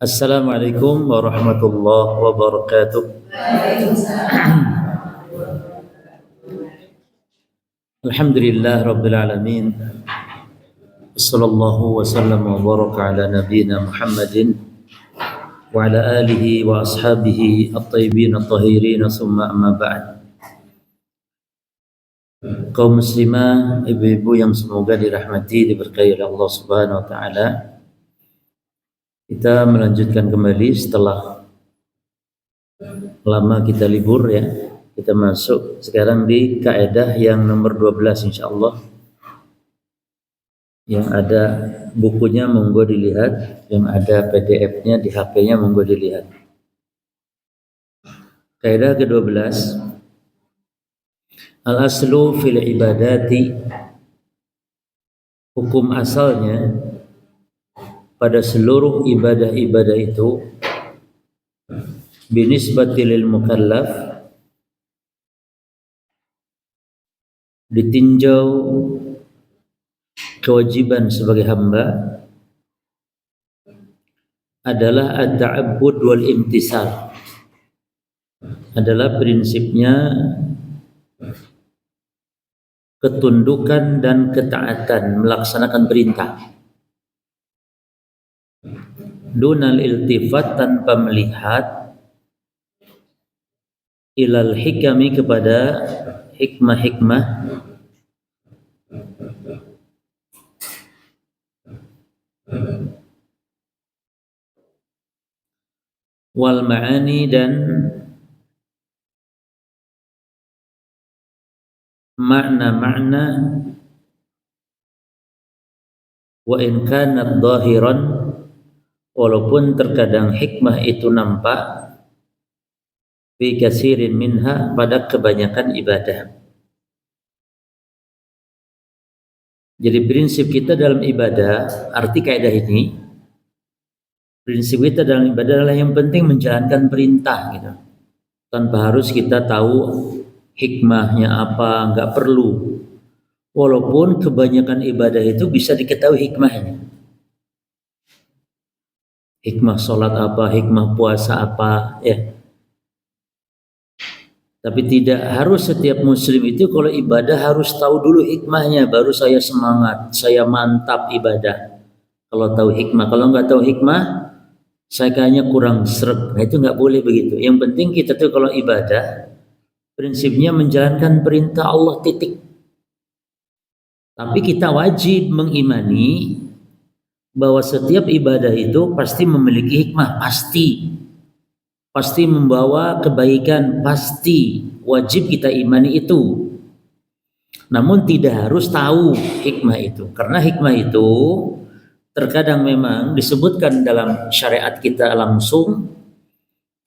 Assalamualaikum warahmatullahi wabarakatuh. Alhamdulillah rabbil alamin. Sallallahu wasallam wa baraka ala nabiyyina Muhammadin wa ala alihi wa ashabihi at-tayyibin at-tahirin summa amma ba'd. Kaum muslimah, ibu-ibu yang semoga dirahmati diberkahi oleh Allah Subhanahu wa taala. Kita melanjutkan kembali setelah lama kita libur ya. Kita masuk sekarang di kaidah yang nomor 12 insyaallah. Yang ada bukunya monggo dilihat, yang ada PDF-nya di HP-nya monggo dilihat. Kaidah ke-12. Al-aslu fil ibadati, hukum asalnya pada seluruh ibadah-ibadah itu binisbati lil mukallaf, ditinjau kewajiban sebagai hamba adalah at-ta'abbud wal imtisal, adalah prinsipnya ketundukan dan ketaatan, melaksanakan perintah. Dunal iltifat, tanpa melihat ilal hikami, kepada hikmah-hikmah wal ma'ani, dan makna-makna, wa in kanat zahiran, walaupun terkadang hikmah itu nampak, fi katsirin minha, pada kebanyakan ibadah. Jadi prinsip kita dalam ibadah, arti kaidah ini, prinsip kita dalam ibadah adalah yang penting menjalankan perintah gitu. Tanpa harus kita tahu hikmahnya apa, nggak perlu. Walaupun kebanyakan ibadah itu bisa diketahui hikmahnya. Hikmah sholat apa, hikmah puasa apa, ya. Tapi tidak harus setiap muslim itu kalau ibadah harus tahu dulu hikmahnya, baru saya semangat, saya mantap ibadah. Kalau tahu hikmah, kalau nggak tahu hikmah, saya kayaknya kurang sreg. Nah itu nggak boleh begitu. Yang penting kita tuh kalau ibadah, prinsipnya menjalankan perintah Allah, titik. Tapi kita wajib mengimani bahwa setiap ibadah itu pasti memiliki hikmah, pasti membawa kebaikan, pasti wajib kita imani itu. Namun tidak harus tahu hikmah itu, karena hikmah itu terkadang memang disebutkan dalam syariat kita langsung,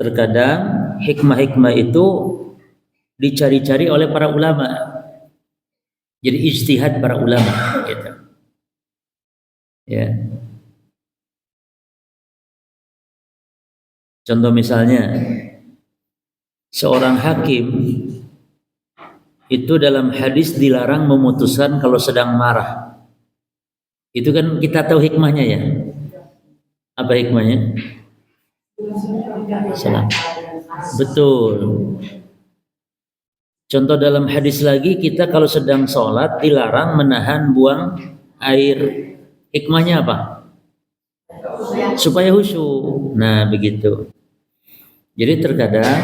terkadang hikmah-hikmah itu dicari-cari oleh para ulama. Jadi ijtihad para ulama gitu. Ya. Contoh misalnya, seorang hakim itu dalam hadis dilarang memutuskan kalau sedang marah. Itu kan kita tahu hikmahnya ya. Apa hikmahnya? Salam. Betul. Contoh dalam hadis lagi, kita kalau sedang sholat dilarang menahan buang air. Hikmahnya apa? Supaya khusyuk. Nah begitu. Jadi terkadang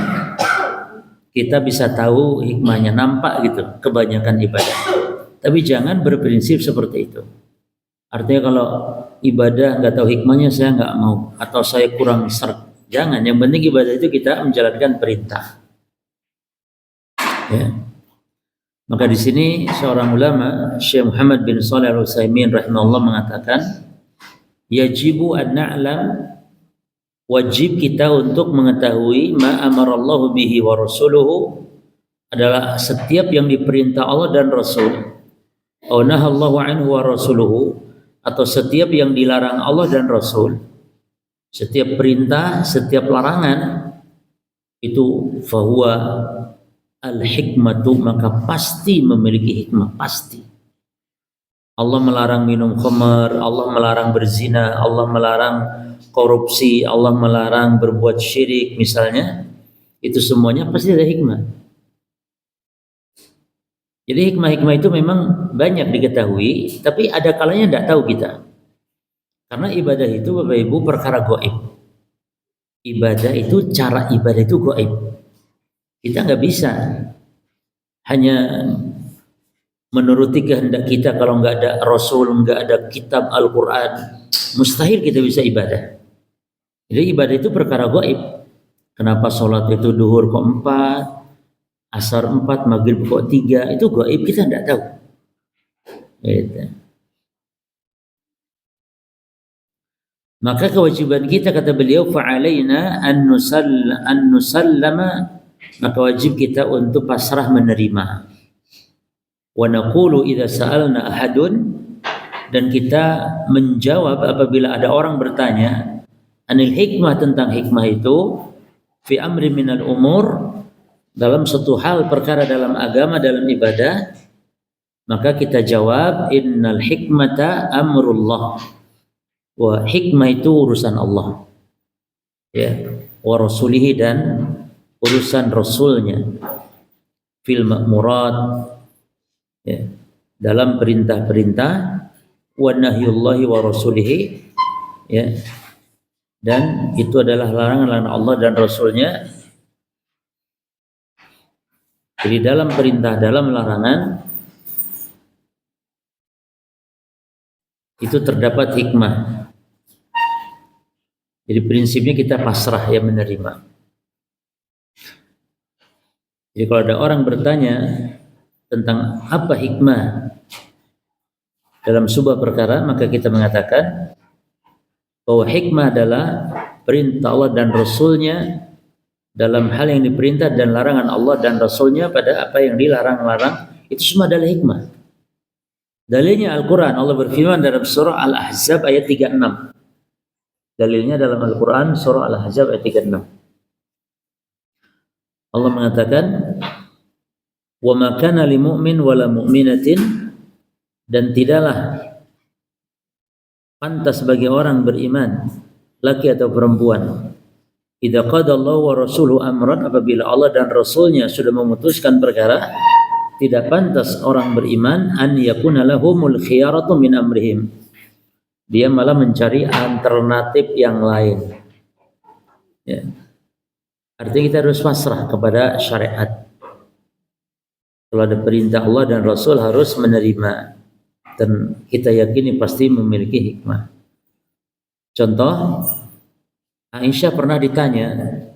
kita bisa tahu hikmahnya, nampak gitu kebanyakan ibadah. Tapi jangan berprinsip seperti itu. Artinya kalau ibadah nggak tahu hikmahnya, saya nggak mau, atau saya kurang seret. Jangan. Yang penting ibadah itu kita menjalankan perintah. Ya. Maka di sini seorang ulama, Syekh Muhammad bin Shalih Al-Utsaimin rahimahullah mengatakan, yajibu an na'lam, wajib kita untuk mengetahui ma amarallahu bihi wa rasuluhu, adalah setiap yang diperintah Allah dan Rasul, au nahallahu anhu wa rasuluhu, atau setiap yang dilarang Allah dan Rasul. Setiap perintah, setiap larangan itu fahuwa al-hikmatu, maka pasti memiliki hikmah, pasti. Allah melarang minum khamar, Allah melarang berzina, Allah melarang korupsi, Allah melarang berbuat syirik misalnya, itu semuanya pasti ada hikmah. Jadi hikmah-hikmah itu memang banyak diketahui, tapi ada kalanya tidak tahu kita. Karena ibadah itu Bapak Ibu perkara gaib. Ibadah itu, cara ibadah itu gaib. Kita nggak bisa hanya menuruti kehendak kita kalau nggak ada Rasul, nggak ada kitab Al-Quran, mustahil kita bisa ibadah. Jadi ibadah itu perkara gaib. Kenapa sholat itu duhur kok 4, asar 4, maghrib kok 3, itu gaib, kita tidak tahu. Gitu. Maka kewajiban kita, kata beliau, fa'alaina an nusallama, maka wajib kita untuk pasrah menerima. Wa naqulu idza sa'alna ahadun, dan kita menjawab apabila ada orang bertanya anil hikmah, tentang hikmah itu, fi amri minal umur, dalam suatu hal perkara dalam agama, dalam ibadah, maka kita jawab innal hikmata amrullah, wa hikmah itu urusan Allah, ya, wa rasulihi, dan urusan rasulnya, fil ma'murat, ya, dalam perintah-perintah, wa nahyullahi wa rasulihi, ya, dan itu adalah larangan-larangan Allah dan Rasulnya. Jadi dalam perintah, dalam larangan itu terdapat hikmah. Jadi prinsipnya kita pasrah, ya, menerima. Jadi kalau ada orang bertanya tentang apa hikmah dalam sebuah perkara, maka kita mengatakan bahwa hikmah adalah perintah Allah dan Rasulnya dalam hal yang diperintah, dan larangan Allah dan Rasulnya pada apa yang dilarang-larang, itu semua adalah hikmah. Dalilnya Al-Quran, Allah berfirman dalam surah Al-Ahzab ayat 36. Dalilnya dalam Al-Quran surah Al-Ahzab ayat 36. Allah mengatakan, wa ma kana lil mu'min wala mu'minatin, dan tidaklah pantas bagi orang beriman, laki atau perempuan, idza qadallahu wa rasuluhu amran, apabila Allah dan Rasulnya sudah memutuskan perkara, tidak pantas orang beriman an yakuna lahumul khiyaratu min amrihim, dia malah mencari alternatif yang lain, ya. Artinya kita harus pasrah kepada syariat. Kalau ada perintah Allah dan Rasul harus menerima, dan kita yakini pasti memiliki hikmah. Contoh, Aisyah pernah ditanya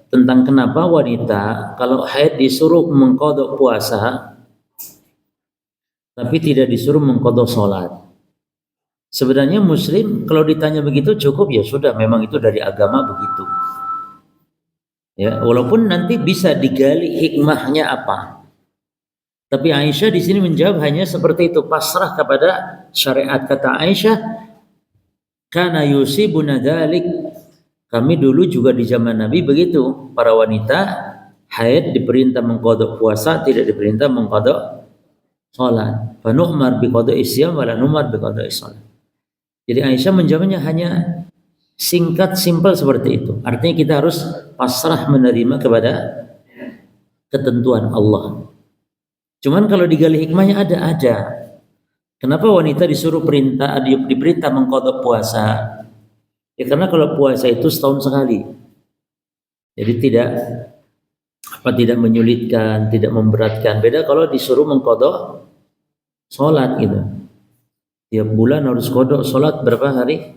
tentang kenapa wanita kalau haid disuruh mengqadha puasa tapi tidak disuruh mengqadha sholat. Sebenarnya muslim kalau ditanya begitu cukup, ya sudah, memang itu dari agama begitu, ya, walaupun nanti bisa digali hikmahnya apa. Tapi Aisyah di sini menjawab hanya seperti itu, pasrah kepada syariat. Kata Aisyah, kana yusibuna dzalik, kami dulu juga di zaman Nabi begitu, para wanita haid diperintah mengqadha puasa, tidak diperintah mengqadha salat. Fa nu'mar bi qada'i siyam wa la nu'mar bi qada'i salat. Jadi Aisyah menjawabnya hanya singkat, simpel seperti itu. Artinya kita harus pasrah menerima kepada ketentuan Allah. Cuman kalau digali hikmahnya ada. Kenapa wanita disuruh diperintah mengqadha puasa? Ya karena kalau puasa itu setahun sekali. Jadi tidak menyulitkan, tidak memberatkan. Beda kalau disuruh mengqadha salat gitu. Tiap bulan harus qadha salat berapa hari?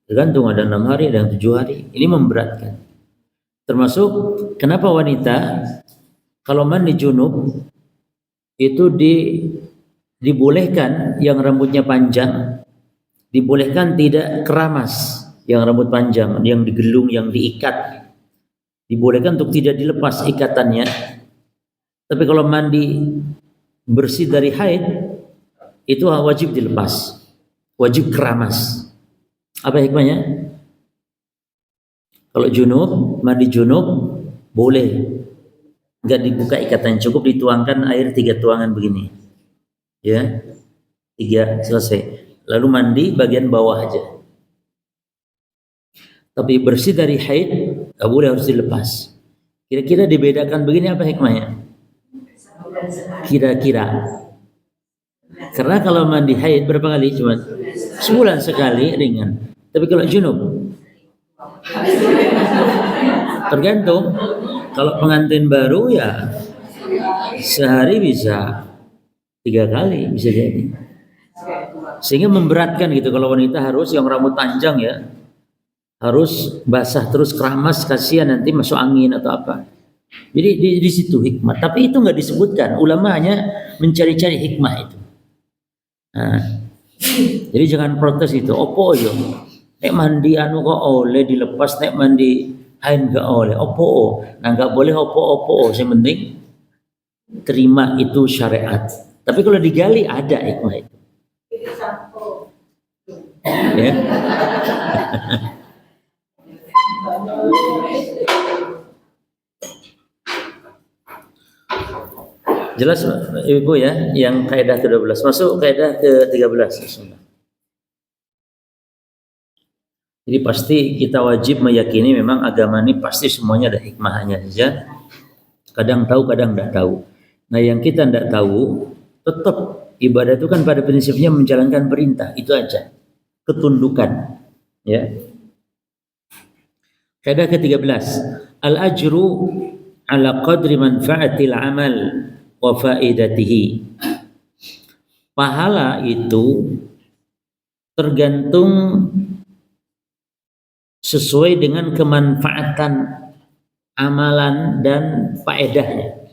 Tergantung, ada 6 hari, ada 7 hari. Ini memberatkan. Termasuk kenapa wanita kalau mandi junub itu dibolehkan yang rambutnya panjang, dibolehkan tidak keramas, yang rambut panjang, yang digelung, yang diikat, dibolehkan untuk tidak dilepas ikatannya. Tapi kalau mandi bersih dari haid, itu wajib dilepas, wajib keramas. Apa hikmahnya? Kalau junub, mandi junub boleh, nggak dibuka ikatannya, cukup dituangkan air 3 tuangan begini, ya, 3 selesai. Lalu mandi bagian bawah aja. tapi bersih dari haid nggak boleh, harus dilepas. Kira-kira dibedakan begini apa hikmahnya? Kira-kira karena kalau mandi haid berapa kali? Cuma sebulan sekali, ringan. Tapi kalau junub tergantung. Kalau pengantin baru ya sehari bisa 3 kali, bisa jadi. Sehingga memberatkan gitu. Kalau wanita harus yang rambut panjang ya, harus basah terus, keramas, kasihan nanti masuk angin atau apa. Jadi di situ hikmah. Tapi itu nggak disebutkan. Ulama hanya mencari-cari hikmah itu. Nah, jadi jangan protes itu. Opo yo. Nek mandi anu kok oleh dilepas, nek mandi haid nggak oleh. Opo. Nah nggak boleh opo. Yang penting terima itu syariat. Tapi kalau digali ada hikmah itu. Ya. Jelas Ibu ya, yang kaidah ke-12. Masuk kaidah ke-13. Jadi pasti kita wajib meyakini memang agama ini pasti semuanya ada hikmahnya saja. Kadang tahu, kadang tidak tahu. Nah yang kita tidak tahu, tetap ibadah itu kan pada prinsipnya menjalankan perintah, itu aja. Ketundukan. Ya. Kaidah ke-13. Al-ajru ala qadri manfaatil amal wa faidatihi. Pahala itu tergantung sesuai dengan kemanfaatan amalan dan faedahnya.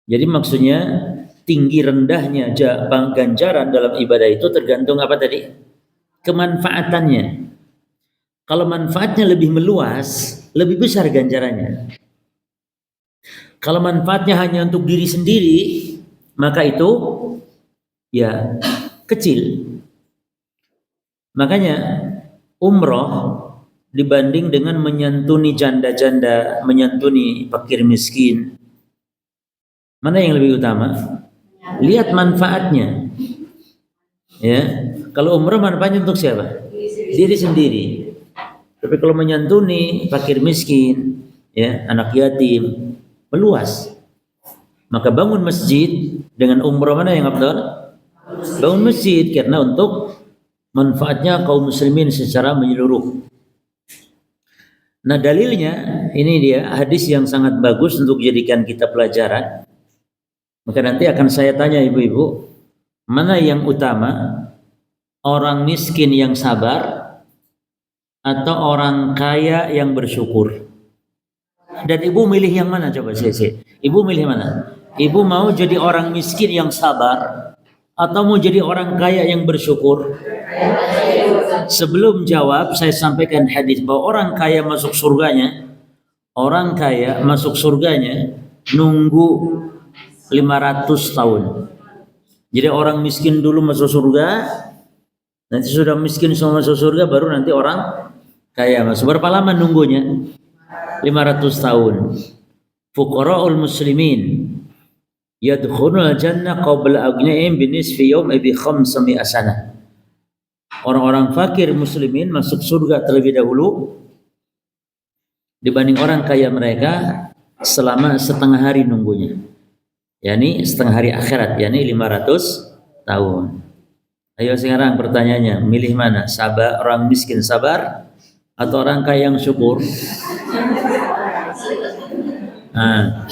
Jadi maksudnya tinggi rendahnya ganjaran dalam ibadah itu tergantung apa tadi? Kemanfaatannya. Kalau manfaatnya lebih meluas, lebih besar ganjarannya. Kalau manfaatnya hanya untuk diri sendiri, maka itu ya kecil. Makanya umroh dibanding dengan menyantuni janda-janda, menyantuni fakir miskin, mana yang lebih utama? Lihat manfaatnya. Ya, kalau umroh manfaatnya untuk siapa? Diri sendiri. Tapi kalau menyantuni fakir miskin, ya, anak yatim, meluas. Maka bangun masjid dengan umroh mana yang afdal? Bangun masjid karena untuk manfaatnya kaum muslimin secara menyeluruh. Nah dalilnya ini dia hadis yang sangat bagus untuk dijadikan kita pelajaran. Maka nanti akan saya tanya ibu-ibu, mana yang utama? Orang miskin yang sabar atau orang kaya yang bersyukur? Dan ibu milih yang mana coba saya? Ibu milih mana? Ibu mau jadi orang miskin yang sabar atau mau jadi orang kaya yang bersyukur? Sebelum jawab, saya sampaikan hadis bahwa orang kaya masuk surganya, nunggu 500 tahun. Jadi orang miskin dulu masuk surga, nanti sudah miskin semua masuk surga, baru nanti orang kaya masuk. Berapa lama nunggunya? 500 tahun. Fuqara'ul muslimin yadkhulul jannah qabla aghniyahum binisfi yawm bi 500 sanah. Orang-orang fakir muslimin masuk surga terlebih dahulu dibanding orang kaya mereka selama setengah hari nunggunya. Yani setengah hari akhirat, yani 500 tahun. Ayo sekarang pertanyaannya, milih mana? Sabar, orang miskin sabar atau orang kaya yang syukur? Nah,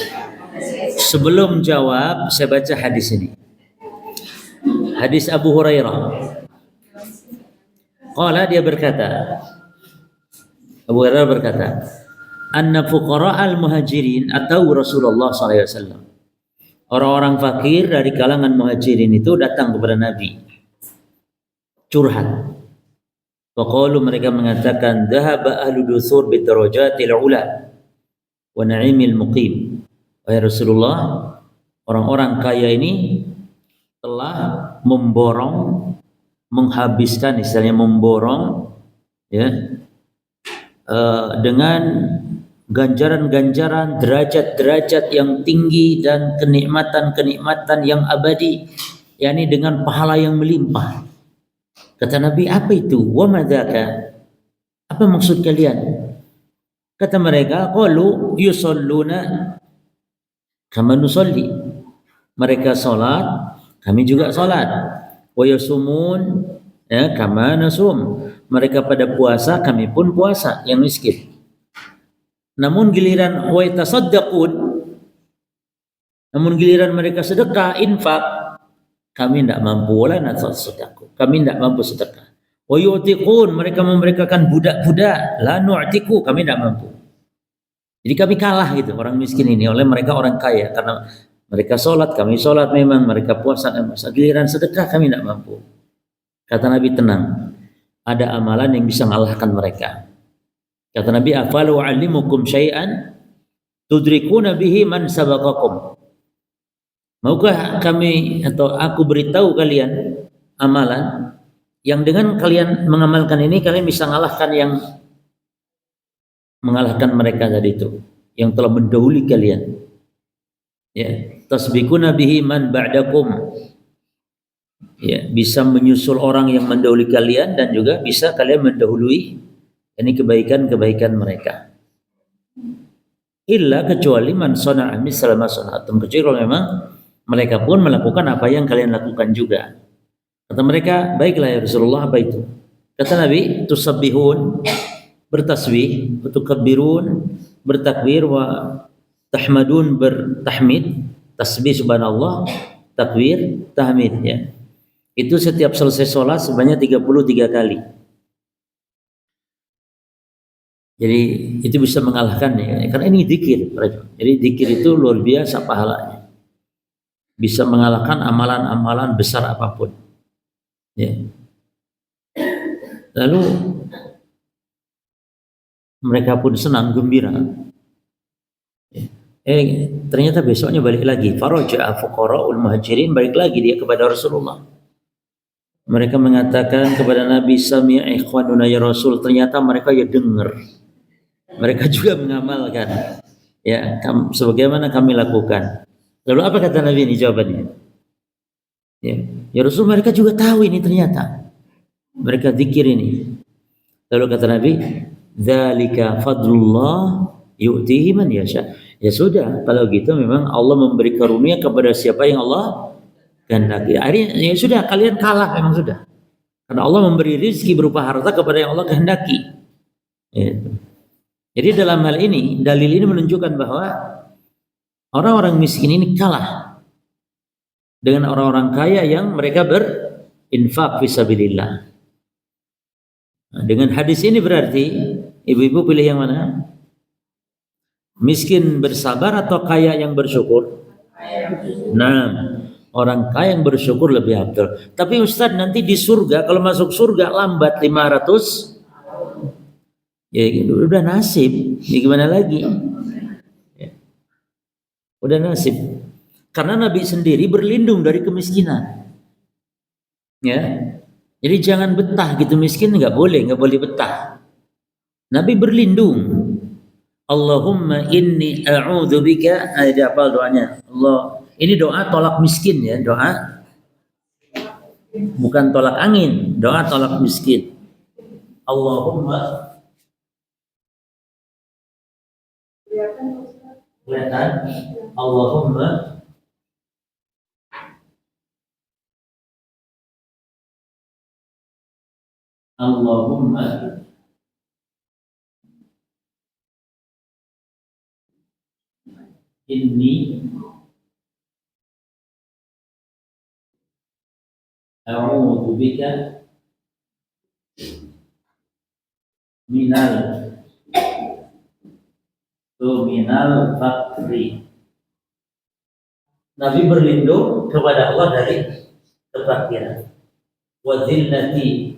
sebelum jawab, saya baca hadis ini. Hadis Abu Hurairah. Qala, dia berkata, Abu Hurairah berkata, anna fuqara'al muhajirin atau Rasulullah SAW. Orang-orang fakir dari kalangan muhajirin itu datang kepada Nabi, curhat. Faqalu, mereka mengatakan, dhahaba ahlu duthur bidarajatil ula wa na'imil muqim. Wahai Rasulullah, orang-orang kaya ini telah memborong, menghabiskan, istilahnya memborong, ya, dengan ganjaran-ganjaran, derajat-derajat yang tinggi dan kenikmatan-kenikmatan yang abadi, yakni dengan pahala yang melimpah. Kata Nabi, apa itu? Wa madzaka? Apa apa maksud kalian? Kata mereka, qalu yusalluna kama nusalli. Mereka salat, kami juga salat. Wa yasumun ya kama nasum. Mereka pada puasa, kami pun puasa, yang miskin. Namun giliran wa yatasaddaqun, namun giliran mereka sedekah, infak, kami tidak mampu wala natasaddaqu. Kami tidak mampu sedekah. Wa yu'tiqun, mereka memerdekakan budak-budak, la nu'tiku, kami tidak mampu. Jadi kami kalah gitu orang miskin ini oleh mereka orang kaya karena mereka sholat, kami sholat memang, mereka puasa, kami puasa. Giliran sedekah kami tidak mampu. Kata Nabi, tenang, ada amalan yang bisa mengalahkan mereka. Kata Nabi, afalu alimukum syai'an tudrikuna bihi man sabaqakum. Maukah kami atau aku beritahu kalian amalan yang dengan kalian mengamalkan ini kalian bisa mengalahkan mereka tadi itu yang telah mendahului kalian. Ya, tasbikuna bihi man ba'dakum. Ya, bisa menyusul orang yang mendahului kalian dan juga bisa kalian mendahului ini kebaikan-kebaikan mereka. Illa kecuali man sana'a misla ma sana'tum, kecuali kalau memang mereka pun melakukan apa yang kalian lakukan juga. Kata mereka, baiklah ya Rasulullah, apa itu? Kata Nabi, tusabbihun, bertasbih, tukabbirun, bertakbir, wa tahmadun, bertahmid, tasbih subhanallah, takbir, tahmid ya. Itu setiap selesai sholat sebanyak 33 kali. Jadi itu bisa mengalahkan ya, karena ini dzikir. Jadi dzikir itu luar biasa pahalanya. Bisa mengalahkan amalan-amalan besar apapun. Ya. Lalu mereka pun senang, gembira. Ternyata besoknya balik lagi. Faraja'a fuqara'ul muhajirin, balik lagi dia kepada Rasulullah. Mereka mengatakan kepada Nabi, sami'a ikhwanuna ya Rasul. Ternyata mereka ya dengar. Mereka juga mengamalkan. Ya, sebagaimana kami lakukan. Lalu apa kata Nabi ini jawabannya? Ya Rasul, mereka juga tahu ini ternyata. Mereka zikir ini. Lalu kata Nabi, dzalika fadlullah yu'tihi man yasha. Ya sudah, kalau gitu memang Allah memberi karunia kepada siapa yang Allah kehendaki. Akhirnya ya sudah, kalian kalah memang sudah. Karena Allah memberi rezeki berupa harta kepada yang Allah kehendaki. Gitu. Jadi dalam hal ini, dalil ini menunjukkan bahwa orang-orang miskin ini kalah dengan orang-orang kaya yang mereka berinfak fisabilillah. Nah, dengan hadis ini berarti ibu-ibu pilih yang mana? Miskin bersabar atau kaya yang bersyukur? Nah, orang kaya yang bersyukur lebih afdal. Tapi Ustadz, nanti di surga kalau masuk surga lambat 500, ya gitu, udah nasib. Ya gimana lagi? Ya. Udah nasib. Karena Nabi sendiri berlindung dari kemiskinan. Ya. Jadi jangan betah gitu miskin, nggak boleh betah. Nabi berlindung. Allahumma inni a'udzubika, ada apa doanya? Allah, ini doa tolak miskin ya, doa bukan tolak angin, doa tolak miskin. Allahumma, kelihatan? Allahumma inni a'udzu bika minal fakri. Nabi berlindung kepada Allah dari kefakiran. Wa dhillati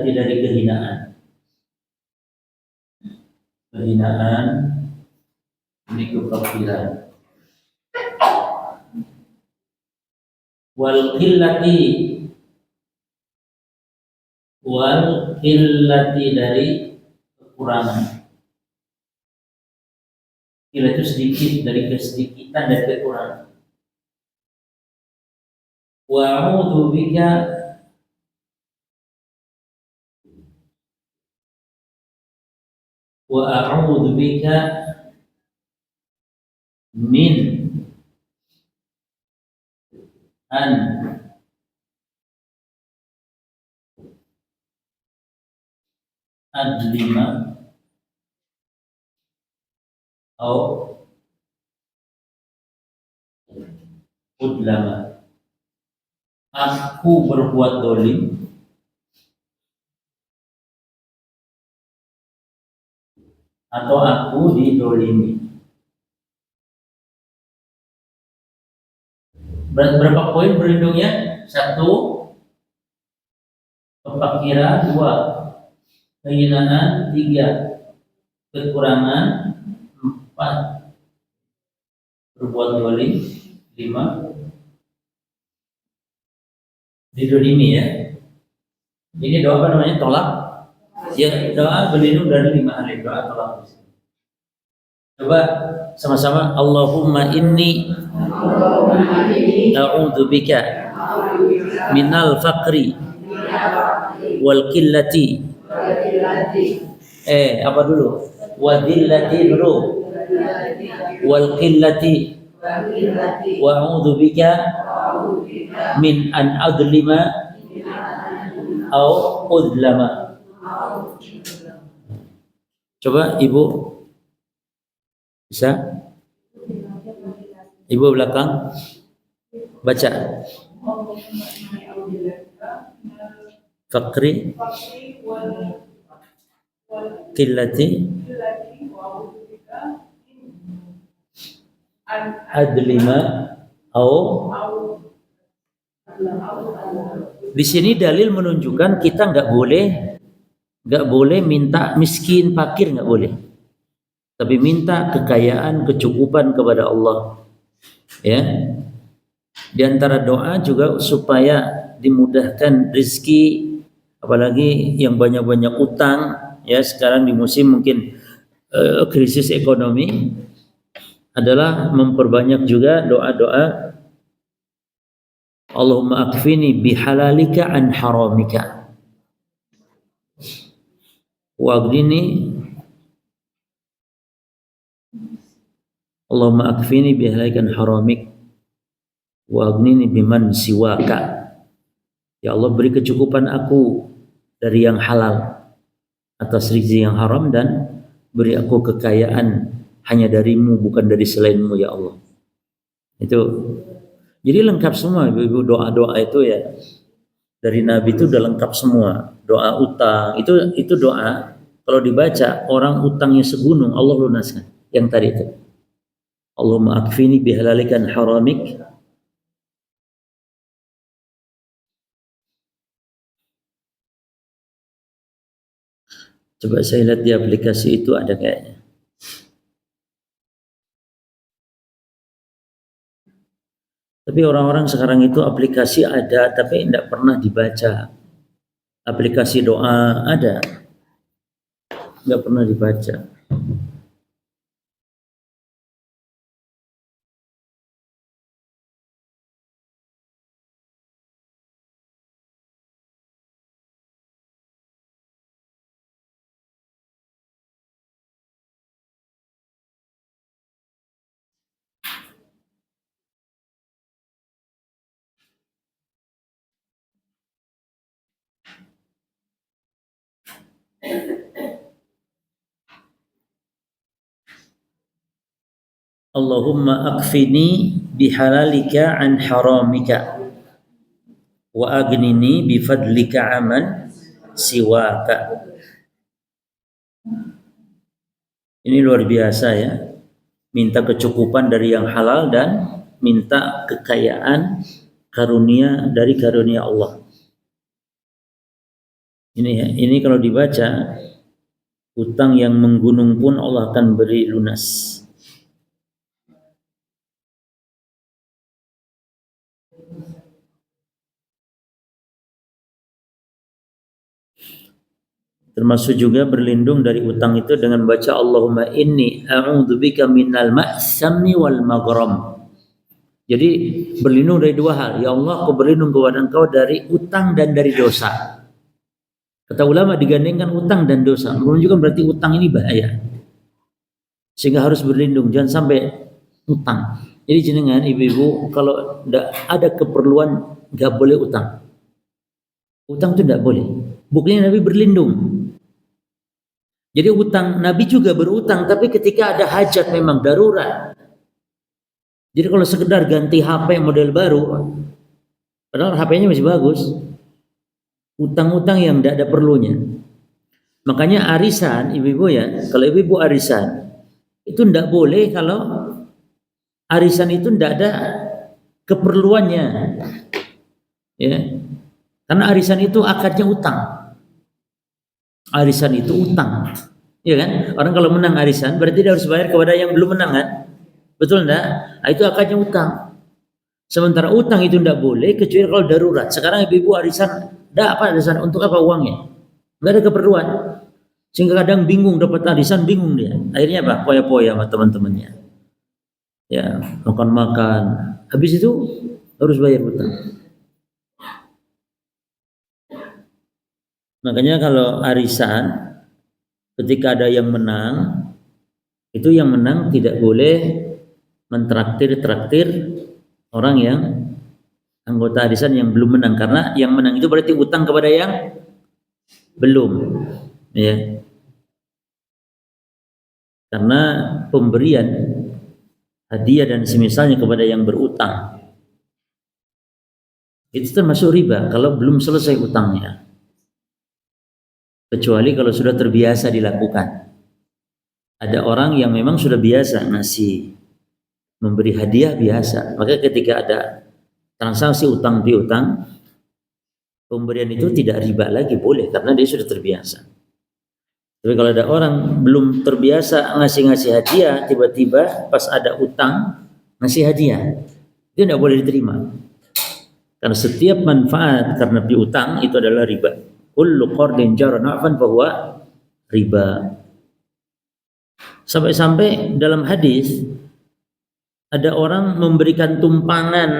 dari kehinaan. Kehinaan ini kefakiran. Wal qillati dari kekurangan. Qillah itu sedikit, dari kesedikitan dan kekurangan. wa a'udzu bika min an adlima au udlama. Aku berbuat dolim atau aku didolimi. Berapa poin berlindungnya? 1, kefakiran. 2, kehinaan. 3, kekurangan. 4, berbuat dolim. 5, didolimi ya. Ini doa apa namanya? Tolak. Ya, doa berlindung dari 5 hal. Doa tolak. Coba sama-sama. Allahumma inni a'udzu bika minal faqri wal qillati. Apa dulu? Wadillati dulu. Wal qillati. Wa a'udzu bika min an adlima au udlama. Coba Ibu bisa? Ibu belakang baca. Fakri qillati adlima au. Di sini dalil menunjukkan kita nggak boleh minta miskin, fakir nggak boleh. Tapi minta kekayaan, kecukupan kepada Allah. Ya. Di antara doa juga supaya dimudahkan rezeki, apalagi yang banyak-banyak utang. Ya, sekarang di musim mungkin krisis ekonomi, adalah memperbanyak juga doa-doa Allahumma akfini bihalalika an haramika wa aghnini Allahumma akfini bihalalika an haramik wa aghnini biman siwaka. Ya Allah, beri kecukupan aku dari yang halal atas rezeki yang haram, dan beri aku kekayaan hanya darimu, bukan dari selainmu ya Allah. Itu jadi lengkap semua ibu-ibu, doa-doa itu ya dari Nabi itu udah lengkap semua. Doa utang itu doa kalau dibaca orang utangnya segunung Allah lunaskan. Yang tadi itu Allahumma akfini bihalalikan haramik. Coba saya lihat di aplikasi itu ada kayaknya. Tapi orang-orang sekarang itu aplikasi ada, tapi tidak pernah dibaca. Aplikasi doa ada, nggak pernah dibaca. Allahumma akfini bihalalika an haramika wa aghnini bifadlika aman siwaka. Ini luar biasa ya. Minta kecukupan dari yang halal dan minta kekayaan karunia dari karunia Allah. Ini kalau dibaca, utang yang menggunung pun Allah akan beri lunas. Termasuk juga berlindung dari utang itu dengan baca Allahumma inni a'udzubika minal ma'sami wal maghram. Jadi berlindung dari dua hal. Ya Allah, aku berlindung kepada Engkau dari utang dan dari dosa. Kata ulama digandengkan utang dan dosa, menunjukkan berarti utang ini bahaya. Sehingga harus berlindung, jangan sampai utang. Jadi jenengan ibu-ibu kalau tidak ada keperluan nggak boleh utang. Utang itu tidak boleh. Buktinya Nabi berlindung. Jadi utang, Nabi juga berutang, tapi ketika ada hajat memang darurat. Jadi kalau sekedar ganti HP model baru, padahal HP-nya masih bagus, utang-utang yang tidak ada perlunya. Makanya arisan, ibu-ibu ya, kalau ibu-ibu arisan, itu tidak boleh kalau arisan itu tidak ada keperluannya. Ya. Karena arisan itu akadnya utang. Arisan itu utang. Ya kan? Orang kalau menang arisan berarti dia harus bayar kepada yang belum menang kan? Betul enggak? Nah, itu akadnya utang. Sementara utang itu tidak boleh kecuali kalau darurat. Sekarang ibu-ibu arisan, tidak apa arisan, untuk apa uangnya? Tidak ada keperluan. Sehingga kadang bingung dapat arisan, bingung dia. Akhirnya apa? Poya-poya sama teman-temannya. Ya, makan-makan. Habis itu harus bayar utang. Makanya kalau arisan, ketika ada yang menang, itu yang menang tidak boleh mentraktir orang yang anggota arisan yang belum menang, karena yang menang itu berarti utang kepada yang belum, ya. Karena pemberian hadiah dan semisalnya kepada yang berutang itu termasuk riba kalau belum selesai utangnya, kecuali kalau sudah terbiasa dilakukan. Ada orang yang memang sudah biasa ngasih, memberi hadiah biasa, maka ketika ada transaksi utang piutang, pemberian itu tidak riba lagi, boleh, karena dia sudah terbiasa. Tapi kalau ada orang belum terbiasa ngasih hadiah, tiba-tiba pas ada utang ngasih hadiah, itu tidak boleh diterima. Karena setiap manfaat karena piutang itu adalah riba. Kullu qardin jara na'fan fahuwa riba. Sampai-sampai dalam hadis ada orang memberikan tumpangan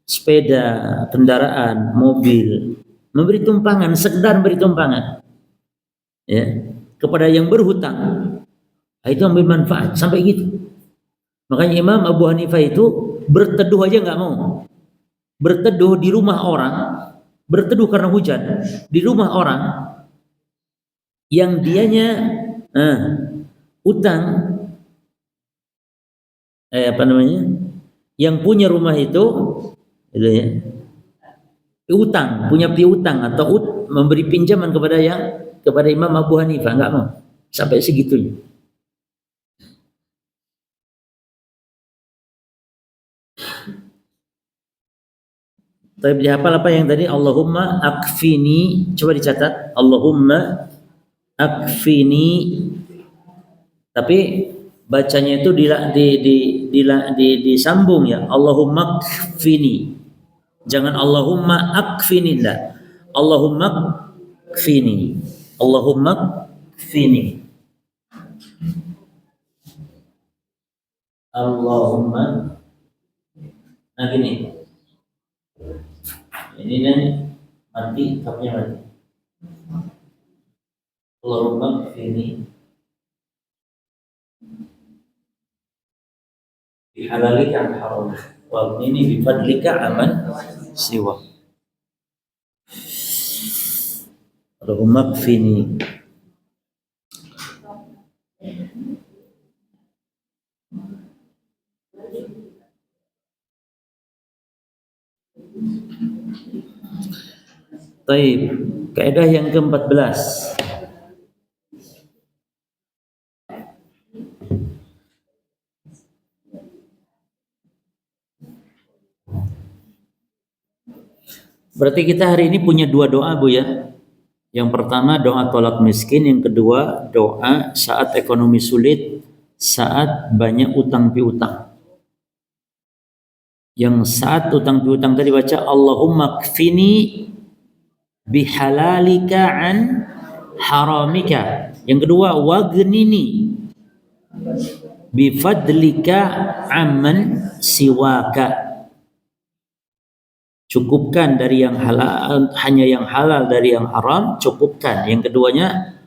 sepeda, kendaraan, mobil, memberi tumpangan, sekedar memberi tumpangan, ya, kepada yang berhutang. Nah, itu ambil manfaat sampai gitu. Makanya Imam Abu Hanifah itu berteduh aja nggak mau. Berteduh di rumah orang, berteduh karena hujan di rumah orang yang dianya utang, yang punya rumah itu ya, piutang, punya piutang atau memberi pinjaman kepada Imam Abu Hanifah, enggak mau sampai segitunya. Tapi dihafal apa yang tadi? Allahumma akfini, coba dicatat. Allahumma akfini. Tapi bacanya itu disambung ya. Allahumma akfini. Jangan Allahumma akfini, enggak. Allahumma akfini. Allahumma akfini. Allahumma. Nah gini. Ini nih mati, kapnya mati. Allahumma kfini bihalalika an haram wa ini bifadlika aman siwa. Allahumma kfini. Taib, kaidah yang ke-14. Berarti kita hari ini punya dua doa, Bu ya. Yang pertama doa tolak miskin, yang kedua doa saat ekonomi sulit, saat banyak utang piutang. Yang saat utang piutang tadi baca Allahumma kfini bihalalika an haramika. Yang kedua wagnini bifadlika amman siwaka. Cukupkan dari yang halal, hanya yang halal dari yang haram, cukupkan. Yang keduanya,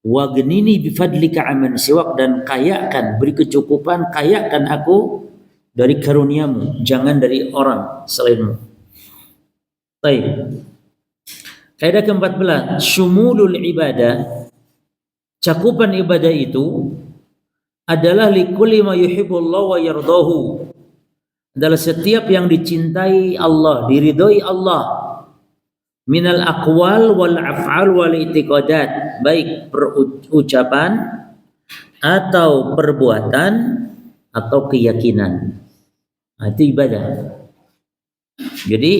wagnini bifadlika amman siwak, dan kayakan, beri kecukupan, kayakan aku dari karuniamu, jangan dari orang selainmu. Baik. Kaidah ke-14, syumulul ibadah, cakupan ibadah itu adalah likulli ma yuhibbullah wa yardahu, adalah setiap yang dicintai Allah, diridhoi Allah, minal aqwal wal af'al wal i'tiqadat, baik ucapan atau perbuatan atau keyakinan. Nah, itu ibadah. Jadi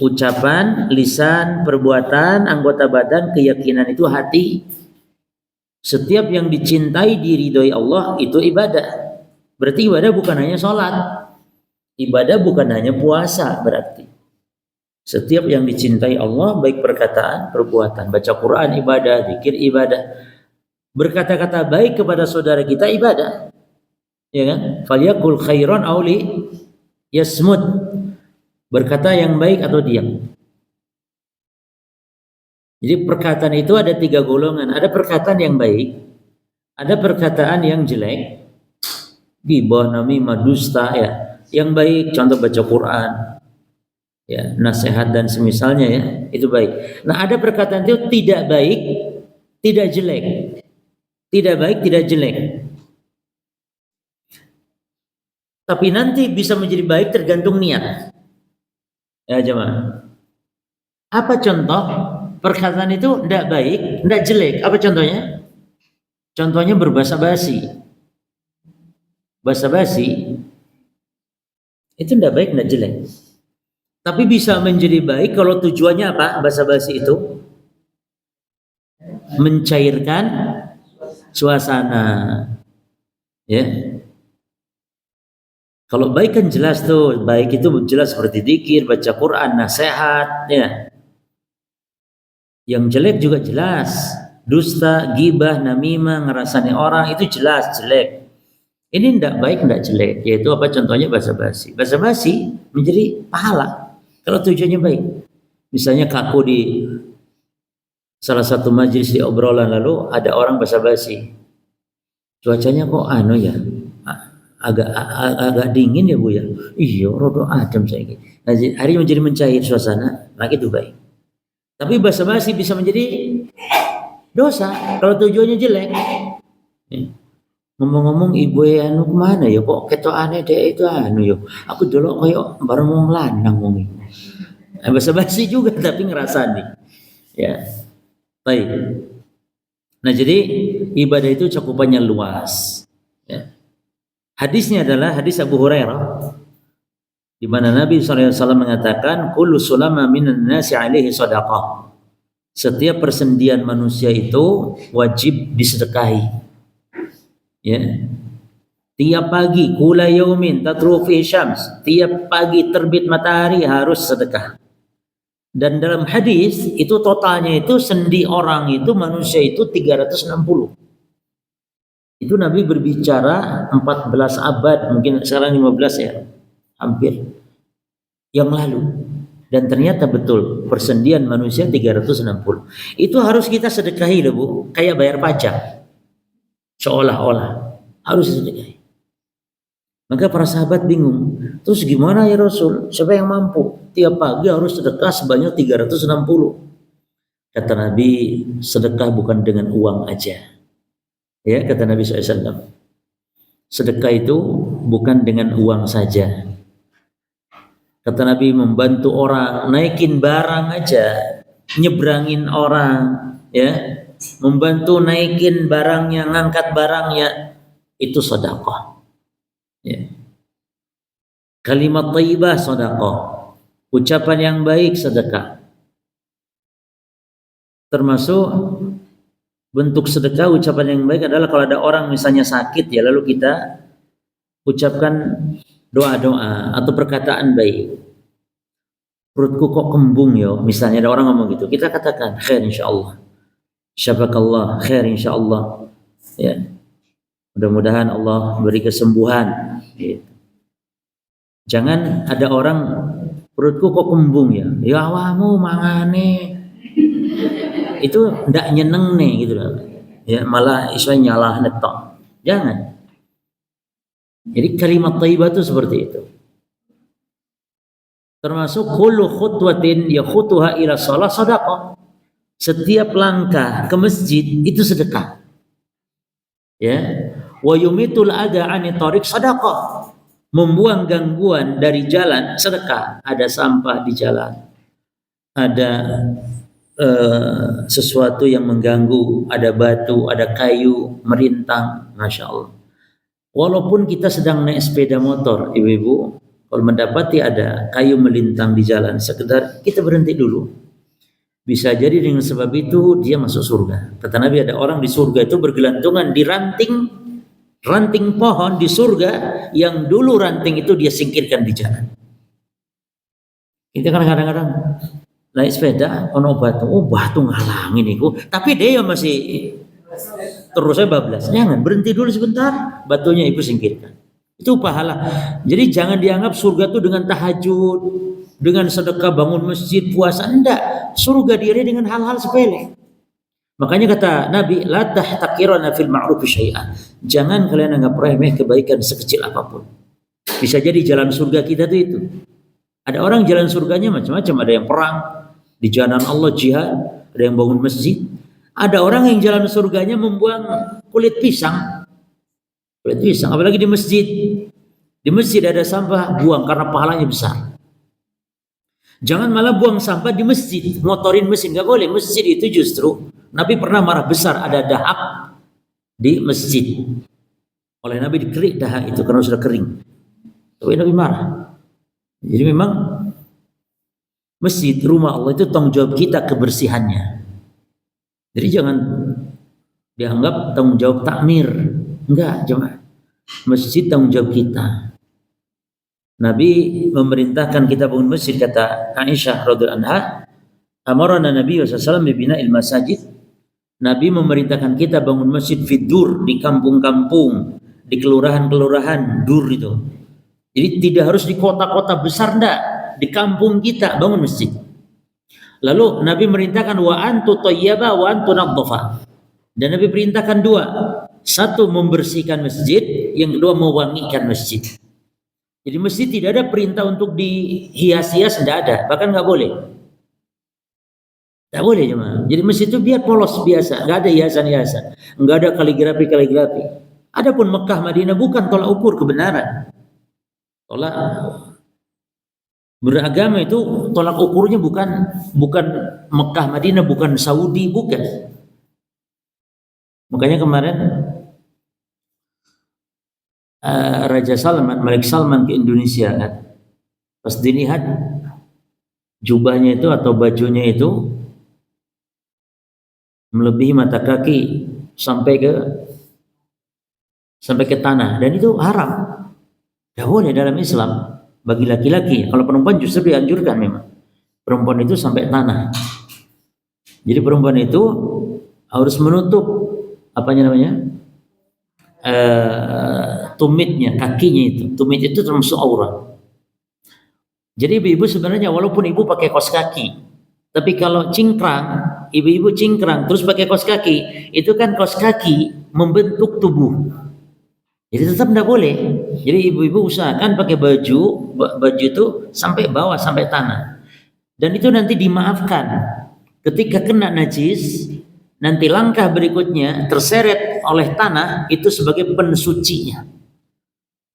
ucapan, lisan, perbuatan, anggota badan, keyakinan itu hati. Setiap yang dicintai, diridhoi Allah itu ibadah. Berarti ibadah bukan hanya sholat. Ibadah bukan hanya puasa berarti. Setiap yang dicintai Allah, baik perkataan, perbuatan, baca Quran ibadah, zikir ibadah, berkata-kata baik kepada saudara kita ibadah, ya kan? Falyakul khairan aw li yasmut, berkata yang baik atau diam. Jadi perkataan itu ada 3 golongan. Ada perkataan yang baik, ada perkataan yang jelek, ghibah, namimah, dusta, ya. Yang baik contoh baca Quran, ya, nasihat dan semisalnya, ya, itu baik. Nah, ada perkataan itu tidak baik, tidak jelek. Tidak baik, tidak jelek. Tapi nanti bisa menjadi baik tergantung niat. Ya, jemaah. Apa contoh perkataan itu tidak baik, tidak jelek? Apa contohnya? Contohnya berbahasa basi. Bahasa basi itu tidak baik, tidak jelek. Tapi bisa menjadi baik kalau tujuannya apa? Bahasa basi itu mencairkan suasana. Ya. Kalau baik kan jelas tuh, baik itu jelas seperti zikir, baca Quran, nasihat, ya. Yang jelek juga jelas, dusta, ghibah, namimah, ngerasani orang, itu jelas jelek. Ini tidak baik, tidak jelek, yaitu apa contohnya? Bahasa basi. Bahasa basi menjadi pahala kalau tujuannya baik. Misalnya kaku di salah satu majelis di obrolan, lalu ada orang bahasa basi. Cuacanya kok ya, agak dingin ya Bu ya. Iya, rodo adem saya ini. Nah, hari menjadi mencair suasana, maka itu baik. Tapi bahasa basi bisa menjadi dosa kalau tujuannya jelek. Ngomong-ngomong ibu anu kemana ya, kok ketokane dek itu anu yo. Aku delok koyo bareng wong lanang wong iki. Bahasa basi juga tapi ngerasani. Ya. Baik. Nah, jadi ibadah itu cakupannya luas. Ya. Hadisnya adalah hadis Abu Hurairah, di mana Nabi SAW mengatakan, kullu sulama minan nasi alaihi sadaqah. Setiap persendian manusia itu wajib disedekahi. Ya. Tiap pagi, kula yaumin tatlu fi syams, tiap pagi terbit matahari harus sedekah. Dan dalam hadis itu totalnya itu sendi orang itu, manusia itu 360. Itu Nabi berbicara 14 abad, mungkin sekarang 15 ya, hampir yang lalu. Dan ternyata betul persendian manusia 360. Itu harus kita sedekahi loh Bu, kayak bayar pajak. Seolah-olah harus sedekahi. Maka para sahabat bingung. Terus gimana ya Rasul? Siapa yang mampu? Tiap pagi harus sedekah sebanyak 360. Kata Nabi, sedekah bukan dengan uang aja. Ya, kata Nabi SAW. Sedekah itu bukan dengan uang saja. Kata Nabi, membantu orang, naikin barang aja, nyebrangin orang, ya, membantu naikin barangnya, ngangkat barangnya, itu sedekah. Ya. Kalimat thayyibah sedekah. Ucapan yang baik sedekah. Termasuk bentuk sedekah, ucapan yang baik adalah kalau ada orang misalnya sakit ya, lalu kita ucapkan doa-doa atau perkataan baik. Perutku kok kembung ya, misalnya ada orang ngomong gitu, kita katakan khair insyaallah, syafakallah, khair insyaallah, ya. Mudah-mudahan Allah beri kesembuhan. Gitu. Jangan ada orang perutku kok kembung ya. Ya awamu mangane. Itu ndak nyeneng nih gitu loh. Ya malah iso nyalah netok. Jangan. Jadi kalimat thayyibah itu seperti itu. Termasuk kullu khutwatin yakhutuha ila shalah sadaqah. Setiap langkah ke masjid itu sedekah. Ya. Wa yumitul adha 'ani tariq sadaqah. Membuang gangguan dari jalan sedekah. Ada sampah di jalan. Ada sesuatu yang mengganggu, ada batu, ada kayu merintang, masya Allah. Walaupun kita sedang naik sepeda motor, ibu-ibu, kalau mendapati ada kayu melintang di jalan, sekedar kita berhenti dulu. Bisa jadi dengan sebab itu dia masuk surga. Kata Nabi, ada orang di surga itu bergelantungan di ranting pohon di surga yang dulu ranting itu dia singkirkan di jalan. Kita kan kadang-kadang naik sepeda ono batu ngalangin iku, tapi dia masih terus saya bablas. Jangan, berhenti dulu sebentar, batunya ibu singkirkan. Itu pahala. Jadi jangan dianggap surga itu dengan tahajud, dengan sedekah, bangun masjid, puasa. Enggak, surga diri dengan hal-hal sepele. Makanya kata Nabi, la tahtakirana fil ma'ruf syai'an. Jangan kalian anggap remeh kebaikan sekecil apapun. Bisa jadi jalan surga kita itu. Ada orang jalan surganya macam-macam, ada yang perang di jalan Allah, jihad, ada yang bangun masjid. Ada orang yang jalan surganya membuang kulit pisang. Kulit pisang, apalagi di masjid. Di masjid ada sampah, buang karena pahalanya besar. Jangan malah buang sampah di masjid, motorin mesin, gak boleh. Masjid itu justru Nabi pernah marah besar, ada dahak di masjid. Oleh Nabi dikerik dahak itu karena sudah kering. Tapi Nabi marah. Jadi memang masjid, rumah Allah itu tanggung jawab kita kebersihannya. Jadi jangan dianggap tanggung jawab takmir. Enggak, jemaah. Masjid tanggung jawab kita. Nabi memerintahkan kita bangun masjid, kata Aisyah radhiyallahu anha, amarana Nabi sallallahu alaihi wasallam bibina'il masajid. Nabi memerintahkan kita bangun masjid fidur, di kampung-kampung, di kelurahan-kelurahan, dur itu. Jadi tidak harus di kota-kota besar, enggak. Di kampung kita bangun masjid. Lalu Nabi merintahkan wa antu thayyaba wa antu nadhafa. Dan Nabi perintahkan dua. Satu, membersihkan masjid, yang kedua mewangikan masjid. Jadi masjid tidak ada perintah untuk dihias-hias, tidak ada, bahkan nggak boleh. Tidak boleh cuma. Jadi masjid itu biar polos biasa, nggak ada hiasan-hiasan, nggak ada kaligrafi. Adapun Mekah Madinah bukan tolak ukur kebenaran. Tolak beragama itu tolak ukurnya bukan Mekah Madinah, bukan Saudi, bukan. Makanya kemarin Raja Salman, Malik Salman ke Indonesia kan, pas dilihat jubahnya itu atau bajunya itu melebihi mata kaki sampai ke tanah, dan itu haram. Tidak boleh dalam Islam bagi laki-laki. Kalau perempuan justru dianjurkan memang. Perempuan itu sampai tanah. Jadi perempuan itu harus menutup tumitnya, kakinya itu. Tumit itu termasuk aurat. Jadi ibu-ibu sebenarnya walaupun ibu pakai kaos kaki, tapi kalau cingkrang, ibu-ibu cingkrang terus pakai kaos kaki, itu kan kaos kaki membentuk tubuh. Jadi tetap tidak boleh. Jadi ibu-ibu usahakan pakai baju itu sampai bawah, sampai tanah. Dan itu nanti dimaafkan. Ketika kena najis, nanti langkah berikutnya terseret oleh tanah itu sebagai pensucinya.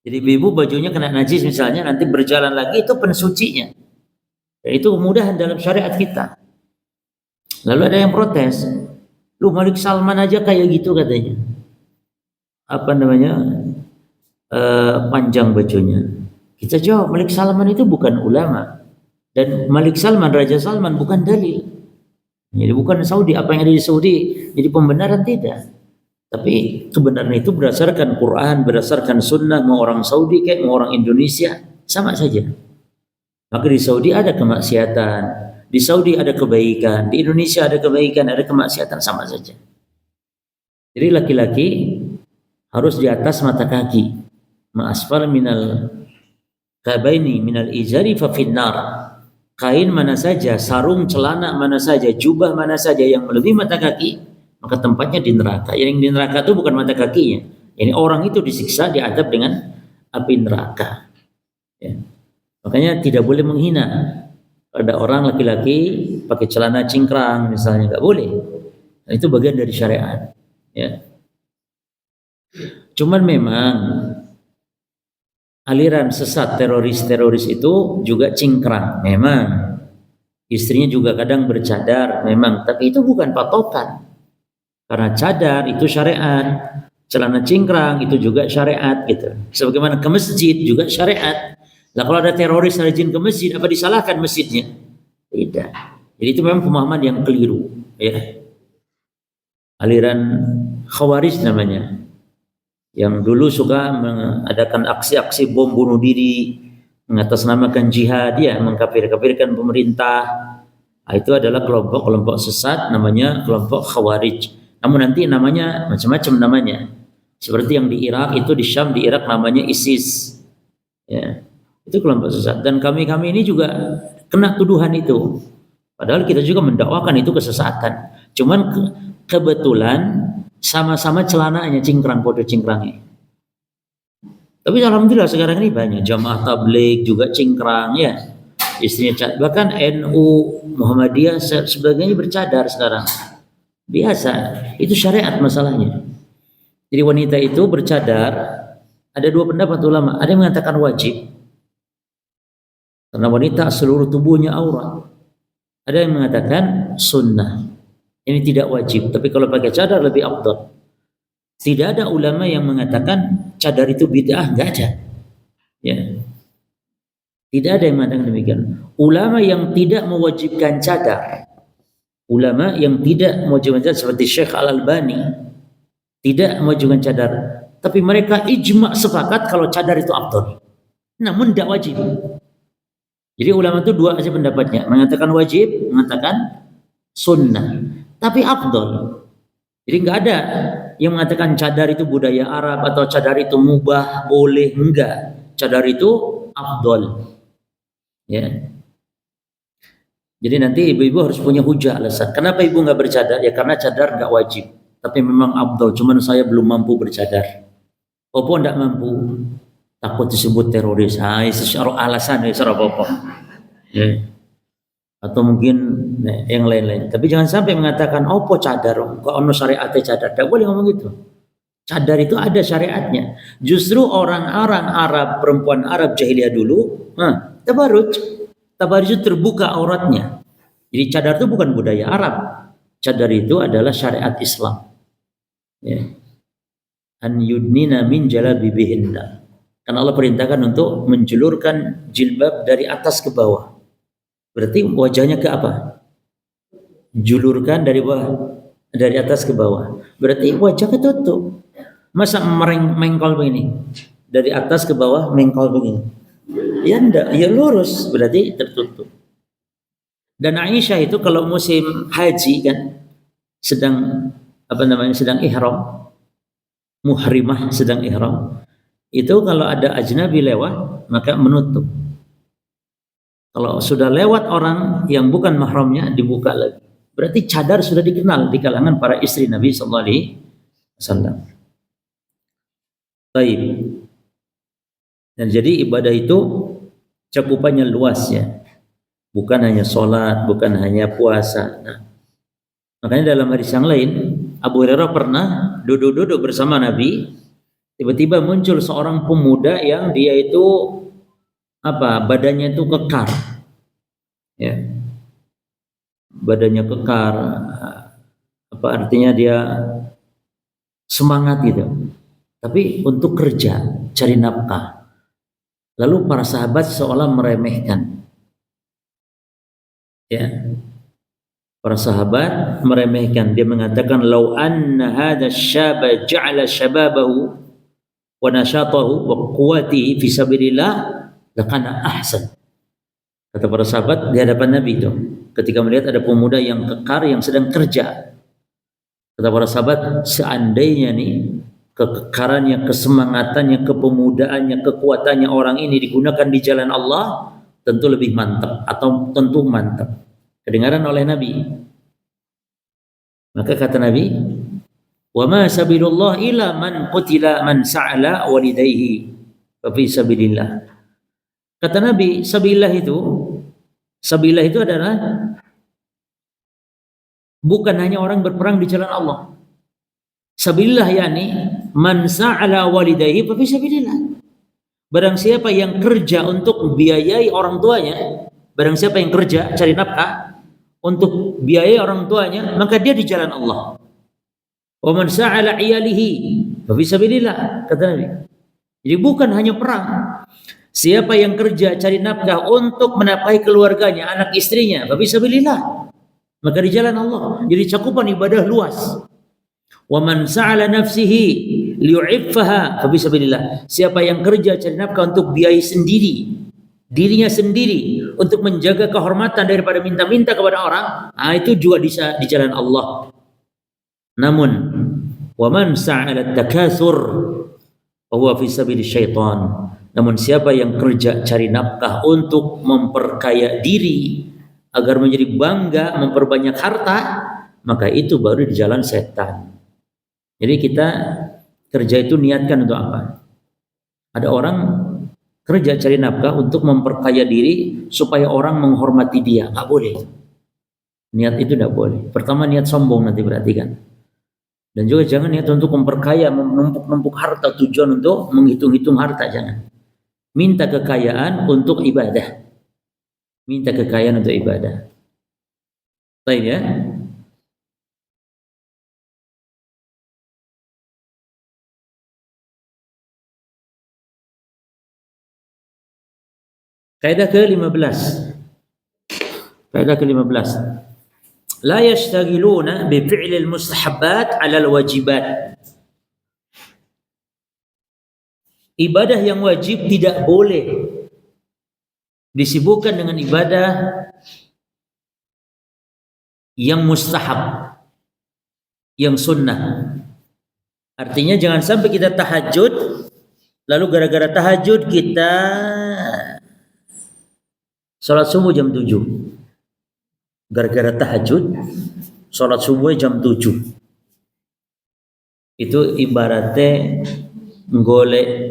Jadi ibu bajunya kena najis misalnya, nanti berjalan lagi itu pensucinya. Dan itu kemudahan dalam syariat kita. Lalu ada yang protes, lu Malik Salman aja kayak gitu katanya. Panjang bajunya. Kita jawab, Malik Salman itu bukan ulama. Dan Malik Salman, Raja Salman bukan dalil. Jadi bukan Saudi, apa yang ada di Saudi jadi pembenaran, tidak. Tapi kebenaran itu berdasarkan Quran, berdasarkan sunnah, mau orang Saudi kayak mau orang Indonesia, sama saja. Maka di Saudi ada kemaksiatan, di Saudi ada kebaikan, di Indonesia ada kebaikan, ada kemaksiatan, sama saja. Jadi laki-laki harus di atas mata kaki. Ma'asfal minal kabaini minal izari fa finnar. Kain mana saja, sarung celana mana saja, jubah mana saja yang melebihi mata kaki, maka tempatnya di neraka. Yang di neraka itu bukan mata kakinya. Ini orang itu disiksa, diadab dengan api neraka. Ya. Makanya tidak boleh menghina. Ada orang laki-laki pakai celana cingkrang misalnya, nggak boleh. Nah, itu bagian dari syariat. Ya. Cuman memang aliran sesat teroris itu juga cingkrang. Memang istrinya juga kadang bercadar, memang, tapi itu bukan patokan. Karena cadar itu syariat, celana cingkrang itu juga syariat gitu. Sebagaimana ke masjid juga syariat. Lah kalau ada teroris rajin ke masjid, apa disalahkan masjidnya? Tidak. Jadi itu memang pemahaman yang keliru, ya. Aliran Khawarij namanya, yang dulu suka mengadakan aksi-aksi bom bunuh diri, mengatasnamakan jihad, ya, mengkafir-kafirkan pemerintah. Nah, itu adalah kelompok-kelompok sesat, namanya kelompok Khawarij. Namun nanti namanya macam-macam namanya. Seperti yang di Irak itu, di Syam, di Irak namanya ISIS. Ya, itu kelompok sesat. Dan kami-kami ini juga kena tuduhan itu. Padahal kita juga mendakwakan itu kesesatan. Cuman kebetulan sama-sama celananya cingkrang, podo cingkrangnya. Tapi alhamdulillah sekarang ini banyak jamaah tabligh juga cingkrang, ya. Istrinya bahkan NU Muhammadiyah sebagainya bercadar sekarang. Biasa, itu syariat masalahnya. Jadi wanita itu bercadar, ada dua pendapat ulama. Ada yang mengatakan wajib, karena wanita seluruh tubuhnya aurat. Ada yang mengatakan sunnah, ini tidak wajib, tapi kalau pakai cadar lebih afdal. Tidak ada ulama yang mengatakan cadar itu bid'ah, enggak ada. Ya. Tidak ada yang mengatakan demikian. Ulama yang tidak mewajibkan cadar, ulama yang tidak mewajibkan cadar seperti Syekh Al-Albani tidak mewajibkan cadar, tapi mereka ijma' sepakat kalau cadar itu afdal. Namun tidak wajib. Jadi ulama itu dua aja pendapatnya, mengatakan wajib, mengatakan sunnah, tapi afdal. Jadi enggak ada yang mengatakan cadar itu budaya Arab atau cadar itu mubah, boleh, enggak. Cadar itu afdal. Ya. Jadi nanti ibu-ibu harus punya hujah alasan. Kenapa ibu enggak bercadar? Ya karena cadar enggak wajib, tapi memang afdal. Cuman saya belum mampu bercadar. Opo enggak mampu? Takut disebut teroris. Ah, secara alasan ya, secara apa-apa. Ya. Atau mungkin yang lain-lain. Tapi jangan sampai mengatakan opo cadar, kok ono syariatnya cadar. Tidak boleh ngomong gitu. Cadar itu ada syariatnya. Justru orang-orang Arab, perempuan Arab jahiliyah dulu, tabarruj itu terbuka auratnya. Jadi cadar itu bukan budaya Arab. Cadar itu adalah syariat Islam. Ya. An yudnina min jalabibihinna. Karena Allah perintahkan untuk menjulurkan jilbab dari atas ke bawah. Berarti wajahnya ke apa? Julurkan dari bawah, dari atas ke bawah. Berarti wajah ketutup. Masa mengkol begini? Dari atas ke bawah mengkol begini? Ya enggak, ya lurus, berarti tertutup. Dan Aisyah itu kalau musim haji kan sedang sedang ihram, muhrimah sedang ihram. Itu kalau ada ajnabi lewat maka menutup. Kalau sudah lewat orang yang bukan mahramnya dibuka lagi. Berarti cadar sudah dikenal di kalangan para istri Nabi sallallahu alaihi wasallam. Baik. Dan jadi ibadah itu cakupannya luas, ya. Bukan hanya sholat, bukan hanya puasa. Nah, makanya dalam hadis yang lain Abu Hurairah pernah duduk-duduk bersama Nabi. Tiba-tiba muncul seorang pemuda yang dia itu badannya itu kekar, ya, badannya kekar, artinya dia semangat gitu, tapi untuk kerja, cari nafkah. Lalu para sahabat seolah meremehkan, ya, para sahabat meremehkan. Dia mengatakan, "Lau anna hadha syaba ja'ala syababahu wa nasyatahu wa quwwatihi fi sabilillah lakana ahsan." Kata para sahabat di hadapan Nabi itu, ketika melihat ada pemuda yang kekar yang sedang kerja, kata para sahabat, seandainya nih kekekarannya, kesemangatannya, kepemudaannya, kekuatannya orang ini digunakan di jalan Allah, tentu lebih mantap atau tentu mantap. Kedengaran oleh Nabi. Maka kata Nabi, "Wa ma sabilullah ila man qutila man sa'ala walidayhi fa fi sabilillah." Kata Nabi, sabillah itu adalah bukan hanya orang berperang di jalan Allah. Sabillah yakni man sa'ala walidayhi fa fi sabilillah. Barang siapa yang kerja untuk biayai orang tuanya, barang siapa yang kerja cari nafkah untuk biayai orang tuanya, maka dia di jalan Allah. Wa man sa'ala iyalihi fa fi sabilillah, kata Nabi. Jadi bukan hanya perang. Siapa yang kerja cari nafkah untuk menafkahi keluarganya, anak istrinya, fa fi sabilillah, maka di jalan Allah. Jadi cakupan ibadah luas. Wa man sa'ala nafsihi liyu'iffaha fa fi sabilillah. Siapa yang kerja cari nafkah untuk biayai sendiri, dirinya sendiri, untuk menjaga kehormatan daripada minta-minta kepada orang, itu juga di jalan Allah. Namun, waman sa'ala takatsur fa huwa fi sabili syaitan. Namun siapa yang kerja cari nafkah untuk memperkaya diri agar menjadi bangga, memperbanyak harta, maka itu baru di jalan setan. Jadi kita kerja itu niatkan untuk apa? Ada orang kerja cari nafkah untuk memperkaya diri supaya orang menghormati dia, nggak boleh. Niat itu tidak boleh. Pertama niat sombong, nanti perhatikan. Dan juga jangan niat untuk memperkaya, menumpuk-numpuk harta, tujuan untuk menghitung-hitung harta, jangan. Minta kekayaan untuk ibadah. Minta kekayaan untuk ibadah. Baik ya. Kaidah ke-15. Kaidah ke-15. La yashtagiluna bi fi'lil mustahabbat 'ala al-wajibat. Ibadah yang wajib tidak boleh disibukkan dengan ibadah yang mustahab, yang sunnah. Artinya jangan sampai kita tahajud, lalu gara-gara tahajud kita salat subuh jam 7. Gara-gara tahajud, salat subuh jam 7. Itu ibaratnya golek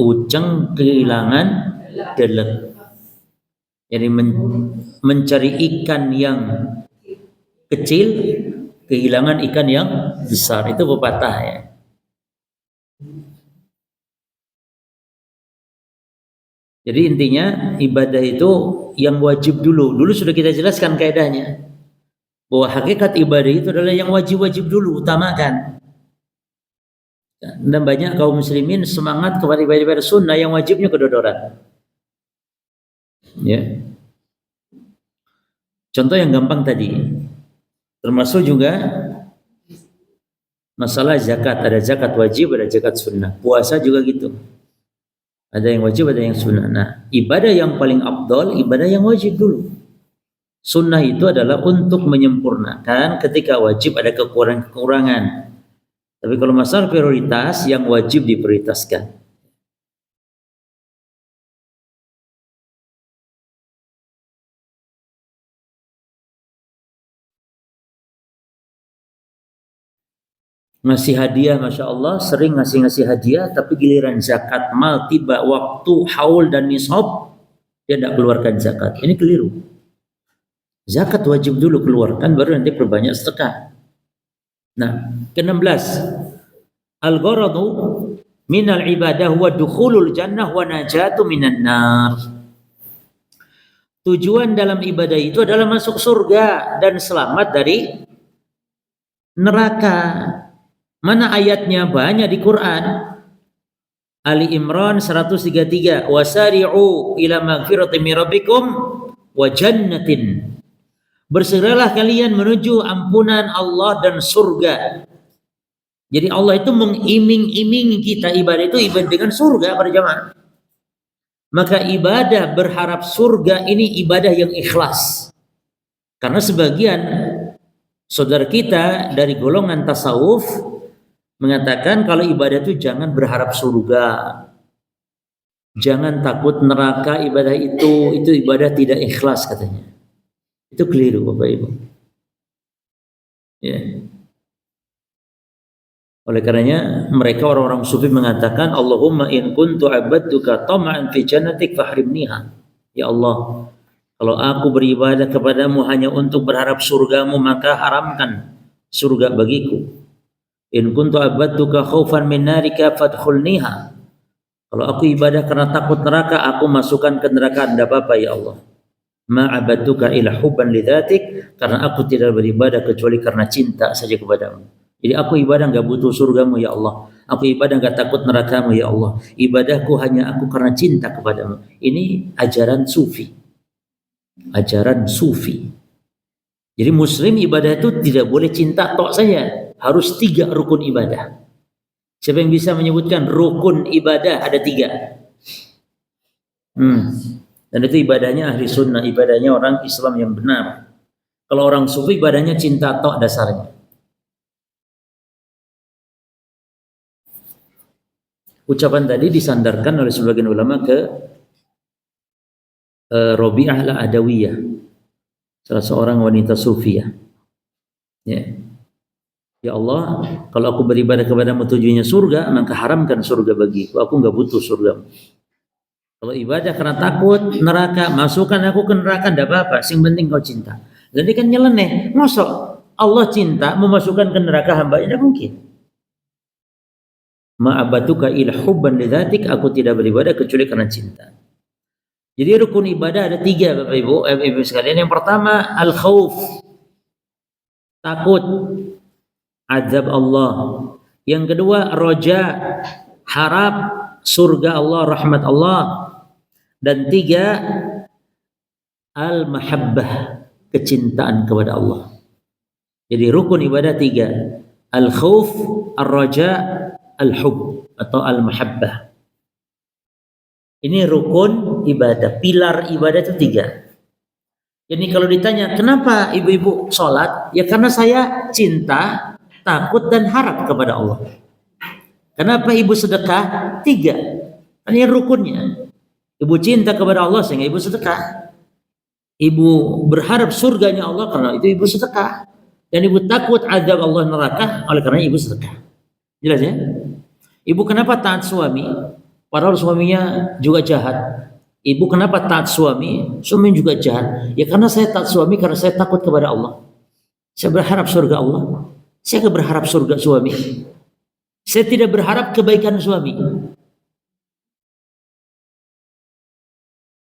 uceng kehilangan delek. Jadi mencari ikan yang kecil kehilangan ikan yang besar, itu pepatah ya. Jadi intinya ibadah itu yang wajib dulu. Dulu sudah kita jelaskan kaidahnya, bahwa hakikat ibadah itu adalah yang wajib-wajib dulu, utamakan. Dan banyak kaum muslimin semangat kepada ibadah sunnah yang wajibnya kedodoran. Ya. Contoh yang gampang tadi, termasuk juga masalah zakat. Ada zakat wajib, ada zakat sunnah. Puasa juga gitu. Ada yang wajib, ada yang sunnah. Nah, ibadah yang paling afdal, ibadah yang wajib dulu. Sunnah itu adalah untuk menyempurnakan, ketika wajib ada kekurangan-kekurangan. Tapi kalau masalah prioritas, yang wajib diprioritaskan. Ngasih hadiah, Masya Allah, sering ngasih hadiah, tapi giliran zakat mal tiba waktu haul dan nisab, dia tidak keluarkan zakat. Ini keliru. Zakat wajib dulu keluarkan, baru nanti perbanyak sedekah. Nah, ke-16, al-gharadu minal ibadah wa dukhulul jannah wa najatu minan nar. Tujuan dalam ibadah itu adalah masuk surga dan selamat dari neraka. Mana ayatnya? Banyak di Quran. Ali Imran 133, wasari'u ila magfiratin min rabbikum wa jannatin. Bersegeralah kalian menuju ampunan Allah dan surga. Jadi Allah itu mengiming-imingi kita, ibadah itu ibadah dengan surga pada jamaah. Maka ibadah berharap surga ini ibadah yang ikhlas. Karena sebagian saudara kita dari golongan tasawuf mengatakan kalau ibadah itu jangan berharap surga, jangan takut neraka, ibadah itu ibadah tidak ikhlas katanya. Itu keliru Bapak Ibu. Ya. Oleh karenanya mereka orang-orang sufi mengatakan Allahumma in kuntu abadtuka tama'an fi jannatik fahrimniha. Ya Allah, kalau aku beribadah kepadamu hanya untuk berharap surgamu, maka haramkan surga bagiku. In kuntu abadtuka khaufan min narika fadkhulniha. Kalau aku ibadah karena takut neraka, aku masukkan ke neraka, tidak apa-apa ya Allah. Ma abadtuka ila hubban lidzatik, karena aku tidak beribadah kecuali karena cinta saja kepadamu. Jadi aku ibadah enggak butuh surgamu ya Allah. Aku ibadah enggak takut nerakamu ya Allah. Ibadahku hanya aku karena cinta kepadamu. Ini ajaran sufi. Ajaran sufi. Jadi muslim ibadah itu tidak boleh cinta tok saja. Harus 3 rukun ibadah. Siapa yang bisa menyebutkan rukun ibadah ada 3? Dan itu ibadahnya ahli sunnah, ibadahnya orang Islam yang benar. Kalau orang sufi ibadahnya cinta tok dasarnya. Ucapan tadi disandarkan oleh sebagian ulama ke Rabi'ah al-Adawiyah, salah seorang wanita sufiyah. Ya Allah, kalau aku beribadah kepadamu tujuannya surga, maka haramkan surga bagiku. Aku enggak butuh surgamu. Kalau ibadah karena takut neraka, masukkan aku ke neraka, enggak apa-apa. Yang penting kau cinta. Jadi kan nyeleneh. Masa Allah cinta memasukkan ke neraka hamba? Tidak mungkin. Ma'abatuka ila hubban lidzatik, aku tidak beribadah kecuali karena cinta. Jadi rukun ibadah ada 3 Bapak Ibu sekalian. Yang pertama al-khauf, takut azab Allah. Yang kedua roja, harap surga Allah, rahmat Allah. Dan 3 al-mahabbah, kecintaan kepada Allah. Jadi rukun ibadah 3, al-khauf, ar-raja, al-hub atau al-mahabbah. Ini rukun ibadah, pilar ibadah itu 3. Jadi kalau ditanya kenapa ibu-ibu sholat, ya karena saya cinta, takut dan harap kepada Allah. Kenapa ibu sedekah? 3. Ini rukunnya. Ibu cinta kepada Allah sehingga ibu sedekah. Ibu berharap surganya Allah karena itu ibu sedekah. Dan ibu takut azab Allah neraka oleh karena ibu sedekah. Jelas ya? Ibu kenapa taat suami? Padahal suaminya juga jahat. Ibu kenapa taat suami? Suami juga jahat. Ya karena saya taat suami karena saya takut kepada Allah. Saya berharap surga Allah. Saya tidak berharap surga suami. Saya tidak berharap kebaikan suami.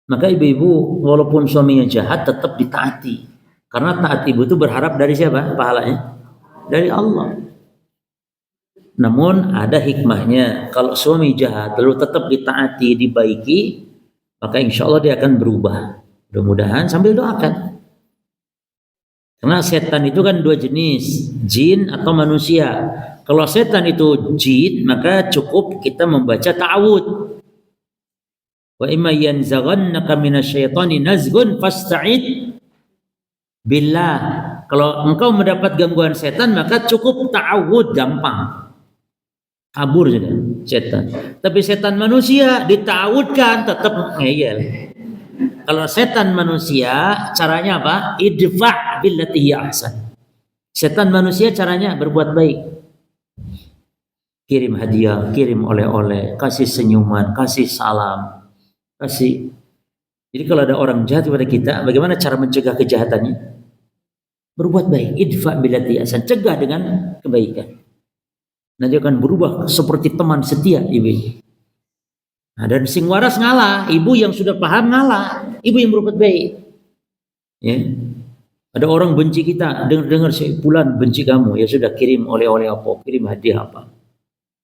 Maka ibu-ibu walaupun suaminya jahat tetap ditaati. Karena taat ibu itu berharap dari siapa pahalanya? Dari Allah. Namun ada hikmahnya. Kalau suami jahat lalu tetap ditaati, dibaiki, maka insya Allah dia akan berubah. Mudah-mudahan sambil doakan. Karena setan itu kan 2 jenis, jin atau manusia. Kalau setan itu jin, maka cukup kita membaca ta'awud. Wa imma yanzaghannaka minasyaitani nazghun fasta'id billah. Kalau engkau mendapat gangguan setan, maka cukup ta'awud, gampang. Kabur saja setan. Tapi setan manusia dita'awudkan tetap ngeyel. Kalau setan manusia caranya apa? Idfa' billati hiya ahsan. Setan manusia caranya berbuat baik. Kirim hadiah, kirim oleh-oleh, kasih senyuman, kasih salam, kasih. Jadi kalau ada orang jahat kepada kita, bagaimana cara mencegah kejahatannya? Berbuat baik. Idfa' billati hiya ahsan. Cegah dengan kebaikan. Nanti akan berubah seperti teman setia ibu. Nah, dan sing waras ngalah, ibu yang sudah paham ngalah, ibu yang berbuat baik. Ya. Ada orang benci kita, dengar si fulan benci kamu, ya sudah kirim oleh-oleh apa, kirim hadiah apa.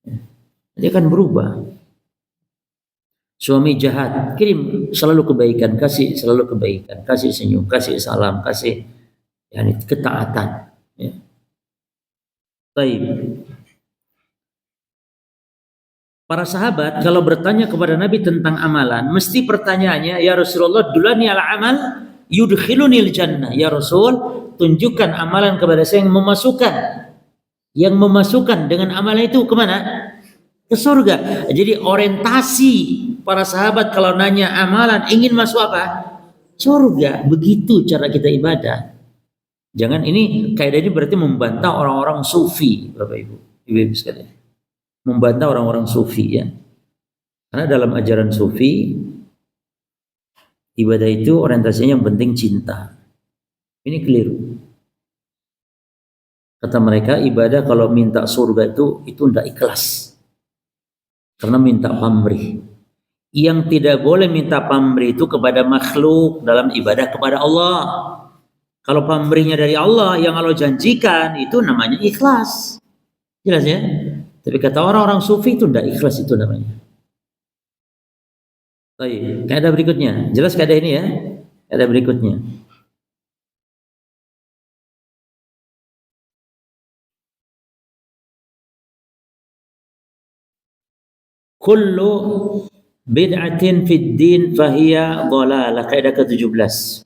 Ya. Nanti akan berubah. Suami jahat, kirim selalu kebaikan, kasih selalu kebaikan, kasih senyum, kasih salam, kasih ketaatan. Ya. Baik. Para sahabat kalau bertanya kepada Nabi tentang amalan, mesti pertanyaannya, ya Rasulullah, dulani al amal yudkhilunil jannah. Ya Rasul, tunjukkan amalan kepada saya yang memasukkan yang memasukkan dengan amalan itu kemana? Ke surga. Jadi orientasi para sahabat kalau nanya amalan ingin masuk apa? Surga. Begitu cara kita ibadah. Jangan ini kaidah ini berarti membantah orang-orang sufi, Bapak Ibu, Ibu sekalian. Membantah orang-orang sufi ya. Karena dalam ajaran sufi ibadah itu orientasinya yang penting cinta. Ini keliru. Kata mereka ibadah kalau minta surga itu tidak ikhlas. Karena minta pamrih. Yang tidak boleh minta pamrih itu kepada makhluk dalam ibadah kepada Allah. Kalau pamrihnya dari Allah yang Allah janjikan itu namanya ikhlas. Jelas ya? Tapi kata orang-orang sufi itu tidak ikhlas itu namanya. Baik, kaidah berikutnya. Jelas kaidah ini ya? Kaidah berikutnya. Kullu bid'atin fid din fahiya dhalalah. Kaidah ke-17.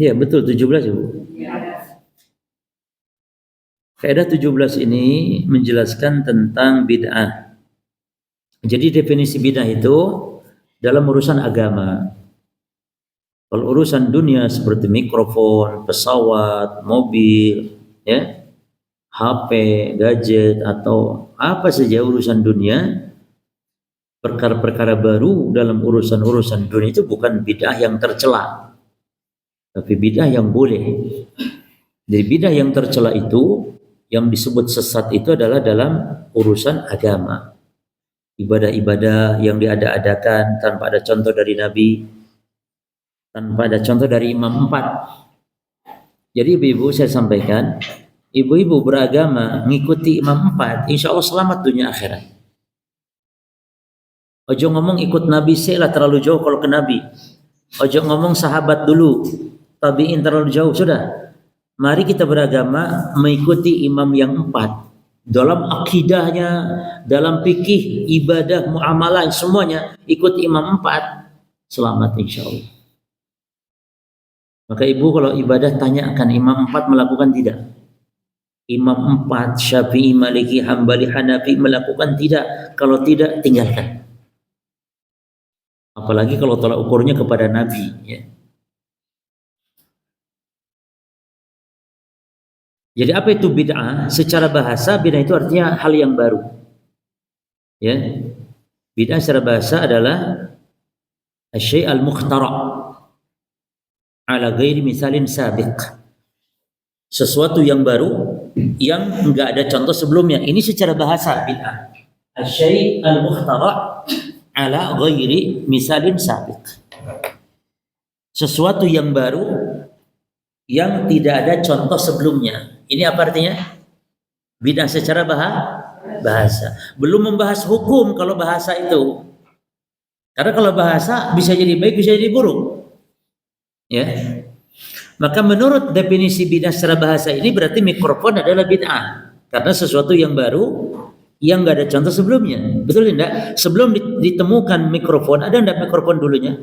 Iya, betul 17 Ibu. Kaidah 17 ini menjelaskan tentang bid'ah. Jadi definisi bid'ah itu dalam urusan agama. Kalau urusan dunia seperti mikrofon, pesawat, mobil, ya, HP, gadget atau apa saja urusan dunia, perkara-perkara baru dalam urusan-urusan dunia itu bukan bid'ah yang tercela, tapi bid'ah yang boleh. Jadi bid'ah yang tercela itu yang disebut sesat itu adalah dalam urusan agama. Ibadah-ibadah yang diada-adakan tanpa ada contoh dari Nabi, tanpa ada contoh dari Imam 4. Jadi ibu-ibu saya sampaikan, ibu-ibu beragama ngikuti Imam 4, insya Allah selamat dunia akhirat. Ojo ngomong ikut Nabi lah terlalu jauh kalau ke Nabi. Ojo ngomong sahabat dulu, tabi'in terlalu jauh, sudah. Mari kita beragama mengikuti imam yang 4. Dalam akidahnya, dalam fikih, ibadah, muamalah, semuanya ikut imam 4. Selamat insya Allah. Maka ibu kalau ibadah tanyakan imam 4 melakukan tidak? Imam 4, Syafi'i, Maliki, Hambali, Hanafi melakukan tidak? Kalau tidak, tinggalkan. Apalagi kalau tolak ukurnya kepada Nabi ya. Jadi apa itu bid'ah? Secara bahasa bid'ah itu artinya hal yang baru. Ya. Bid'ah secara bahasa adalah asy-syai' al-mukhtara' ala ghairi misalin sabiq. Sesuatu yang baru yang enggak ada contoh sebelumnya. Ini secara bahasa bid'ah. Asy-syai' al-mukhtara' ala ghairi misalin sabiq. Sesuatu yang baru yang tidak ada contoh sebelumnya. Ini apa artinya? Bid'ah secara bahasa. Belum membahas hukum kalau bahasa itu. Karena kalau bahasa bisa jadi baik, bisa jadi buruk. Ya. Maka menurut definisi bid'ah secara bahasa ini berarti mikrofon adalah bid'ah. Karena sesuatu yang baru yang enggak ada contoh sebelumnya. Betul tidak? Sebelum ditemukan mikrofon, ada enggak mikrofon dulunya?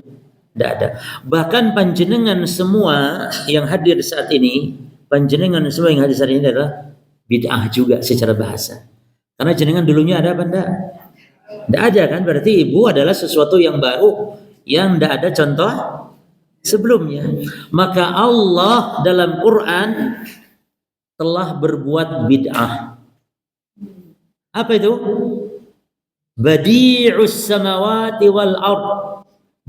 Tidak ada. Bahkan panjenengan semua yang hadir saat ini, panjenengan semua yang hadir saat ini adalah bid'ah juga secara bahasa. Karena jenengan dulunya ada apa enggak? Tidak ada kan? Berarti ibu adalah sesuatu yang baru yang tidak ada contoh sebelumnya. Maka Allah dalam Quran telah berbuat bid'ah. Apa itu? Badi'us samawati wal ard.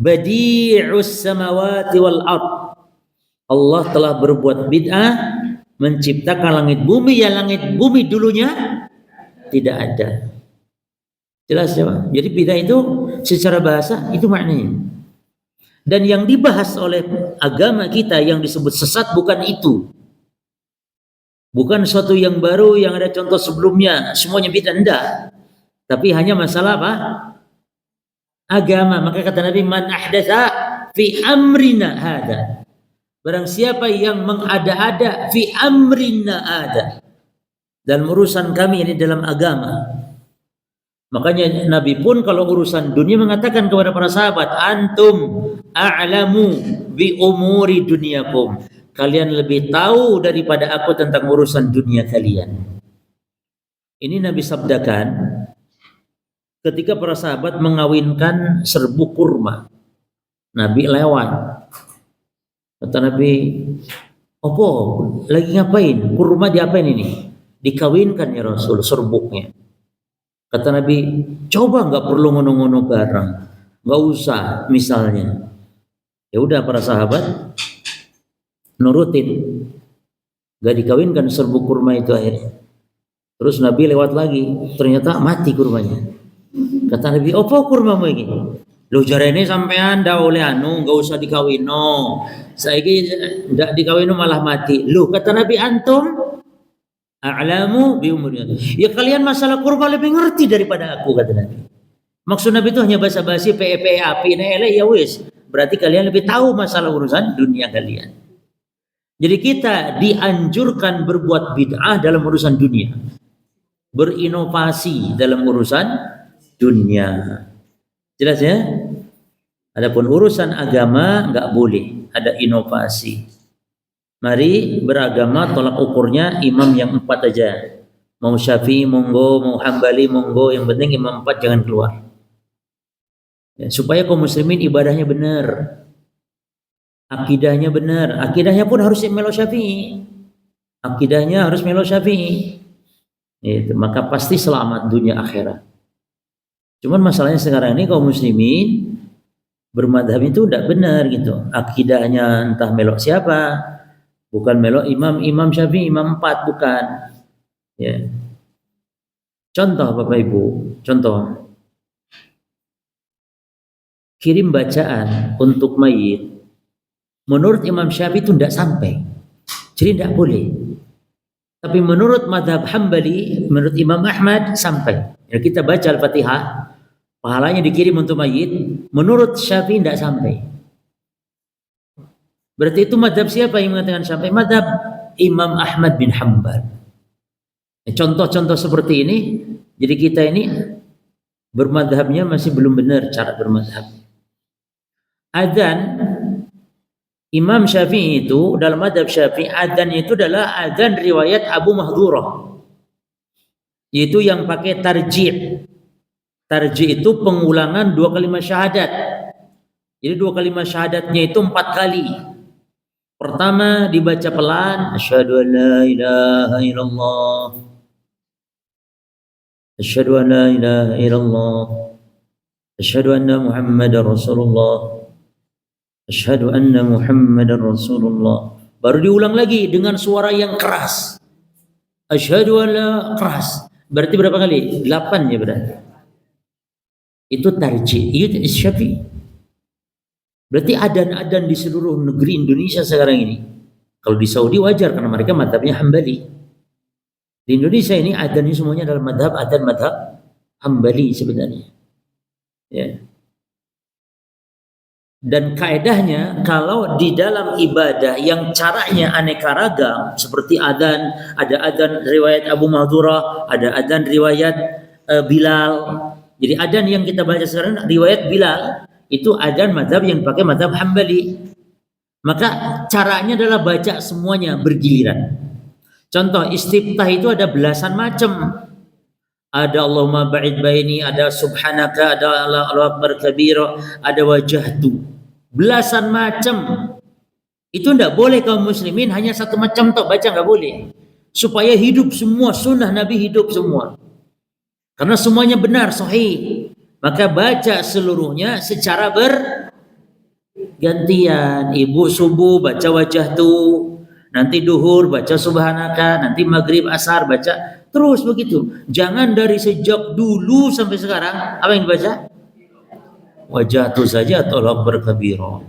Badi'us samawati wal ard. Allah telah berbuat bid'ah, menciptakan langit bumi yang langit bumi dulunya tidak ada. Jelas ya Pak? Jadi bid'ah itu secara bahasa itu maknanya. Dan yang dibahas oleh agama kita yang disebut sesat bukan itu. Bukan sesuatu yang baru yang ada contoh sebelumnya, semuanya bid'ah, enggak. Tapi hanya masalah apa? Agama. Maka kata Nabi, man ahdatsa fi amrina hada. Barang siapa yang mengada-ada fi amrina hada. Dalam urusan kami ini dalam agama. Makanya Nabi pun kalau urusan dunia mengatakan kepada para sahabat, antum a'lamu bi umuri dunyakum. Kalian lebih tahu daripada aku tentang urusan dunia kalian. Ini Nabi sabdakan ketika para sahabat mengawinkan serbuk kurma. Nabi lewat. Kata Nabi, "Opo, lagi ngapain? Kurma diapain ini?" "Dikawinkan ya Rasul, serbuknya." Kata Nabi, "Coba nggak perlu ngono-ngono bareng, nggak usah misalnya." Ya udah para sahabat nurutin, nggak dikawinkan serbuk kurma itu akhirnya. Terus Nabi lewat lagi, ternyata mati kurmanya. Kata Nabi, "Opo kurmamu ini?" "Lu jarene sampean ndak oleh nggak usah dikawino. Saiki ndak dikawino malah mati." "Lu," kata Nabi, "antum a'lamu bi umurnya." Ya kalian masalah kurma lebih ngerti daripada aku, kata Nabi. Maksud Nabi itu hanya basa-basi PE api ele ya wis. Berarti kalian lebih tahu masalah urusan dunia kalian. Jadi kita dianjurkan berbuat bid'ah dalam urusan dunia. Berinovasi dalam urusan dunia. Jelas ya? Adapun urusan agama enggak boleh ada inovasi. Mari beragama tolak ukurnya imam yang 4 aja. Mau Syafi'i monggo, mau Hambali monggo, yang penting imam 4 jangan keluar. Ya, supaya kaum muslimin ibadahnya benar. Akidahnya benar. Akidahnya pun harus melo Syafi'i. Akidahnya harus melo Syafi'i. Itu, maka pasti selamat dunia akhirat. Cuman masalahnya sekarang ini kaum muslimin bermadhab itu tidak benar gitu. Akidahnya entah melok siapa, bukan melok imam Syafi'i, imam 4 bukan. Ya. Contoh Bapak Ibu, contoh kirim bacaan untuk mayit. Menurut Imam Syafi'i itu tidak sampai, jadi tidak boleh. Tapi menurut madhab Hambali, menurut Imam Ahmad sampai. Ya, kita baca Al-Fatihah, pahalanya dikirim untuk mayit. Menurut Syafi'i tidak sampai. Berarti itu madhab siapa yang mengatakan sampai? Madhab Imam Ahmad bin Hanbal. Contoh-contoh seperti ini, jadi kita ini bermadhabnya masih belum benar cara bermadhab. Adzan Imam Syafi'i itu dalam madhab Syafi'i, adzan itu adalah adzan riwayat Abu Mahdhurah, yaitu yang pakai tarjih. Tarjih itu pengulangan 2 kalimat syahadat. Jadi 2 kalimat syahadatnya itu 4 kali. Pertama dibaca pelan, asyhadu an la ilaha illallah, asyhadu an la ilaha illallah, asyhadu anna Muhammadar Rasulullah, asyhadu anna Muhammadar Rasulullah. Baru diulang lagi dengan suara yang keras. Asyhadu an la, keras. Berarti berapa kali? 8 ya berarti. Itu tarjih. Itu Syafi'i. Berarti adan-adan di seluruh negeri Indonesia sekarang ini. Kalau di Saudi wajar karena mereka madhabnya Hambali. Di Indonesia ini adan ini semuanya adalah madhab Hambali sebenarnya. Ya. Dan kaedahnya kalau di dalam ibadah yang caranya aneka ragam seperti adzan, ada adzan riwayat Abu Mahdhurah, ada adzan riwayat Bilal. Jadi adzan yang kita baca sekarang riwayat Bilal, itu adzan mazhab yang pakai mazhab Hambali. Maka caranya adalah baca semuanya bergiliran. Contoh istiftah itu ada belasan macam. Ada Allahumma ba'id baini, ada subhanaka, ada Allahu akbar kabira, ada wajahtu. Belasan macam. Itu tidak boleh kaum muslimin hanya satu macam tok baca, nggak boleh. Supaya hidup semua sunnah Nabi, hidup semua. Karena semuanya benar, sahih. Maka baca seluruhnya secara bergantian. Ibu subuh baca wajahtu, nanti duhur baca subhanaka, nanti maghrib asar baca, terus begitu. Jangan dari sejak dulu sampai sekarang apa yang dibaca? Wajahtu saja atau Allahu akbar kabira.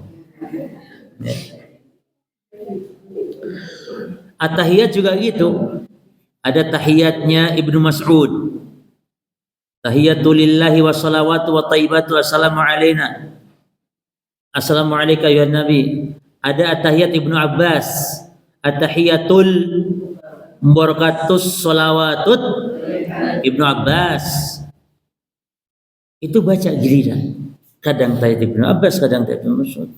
Ya. At-tahiyat juga gitu. Ada tahiyatnya Ibnu Mas'ud. Tahiyatu lillahi wa salawatu wa taibatu assalamu alaina. Assalamu alayka ya Nabi. Ada at-tahiyat Ibnu Abbas. At-tahiyatul mubarakatus salawatut Ibnu Abbas. itu baca giliran. Kadang tahiyat Ibnu Abbas, kadang tahiyat Ibnu Mas'ud.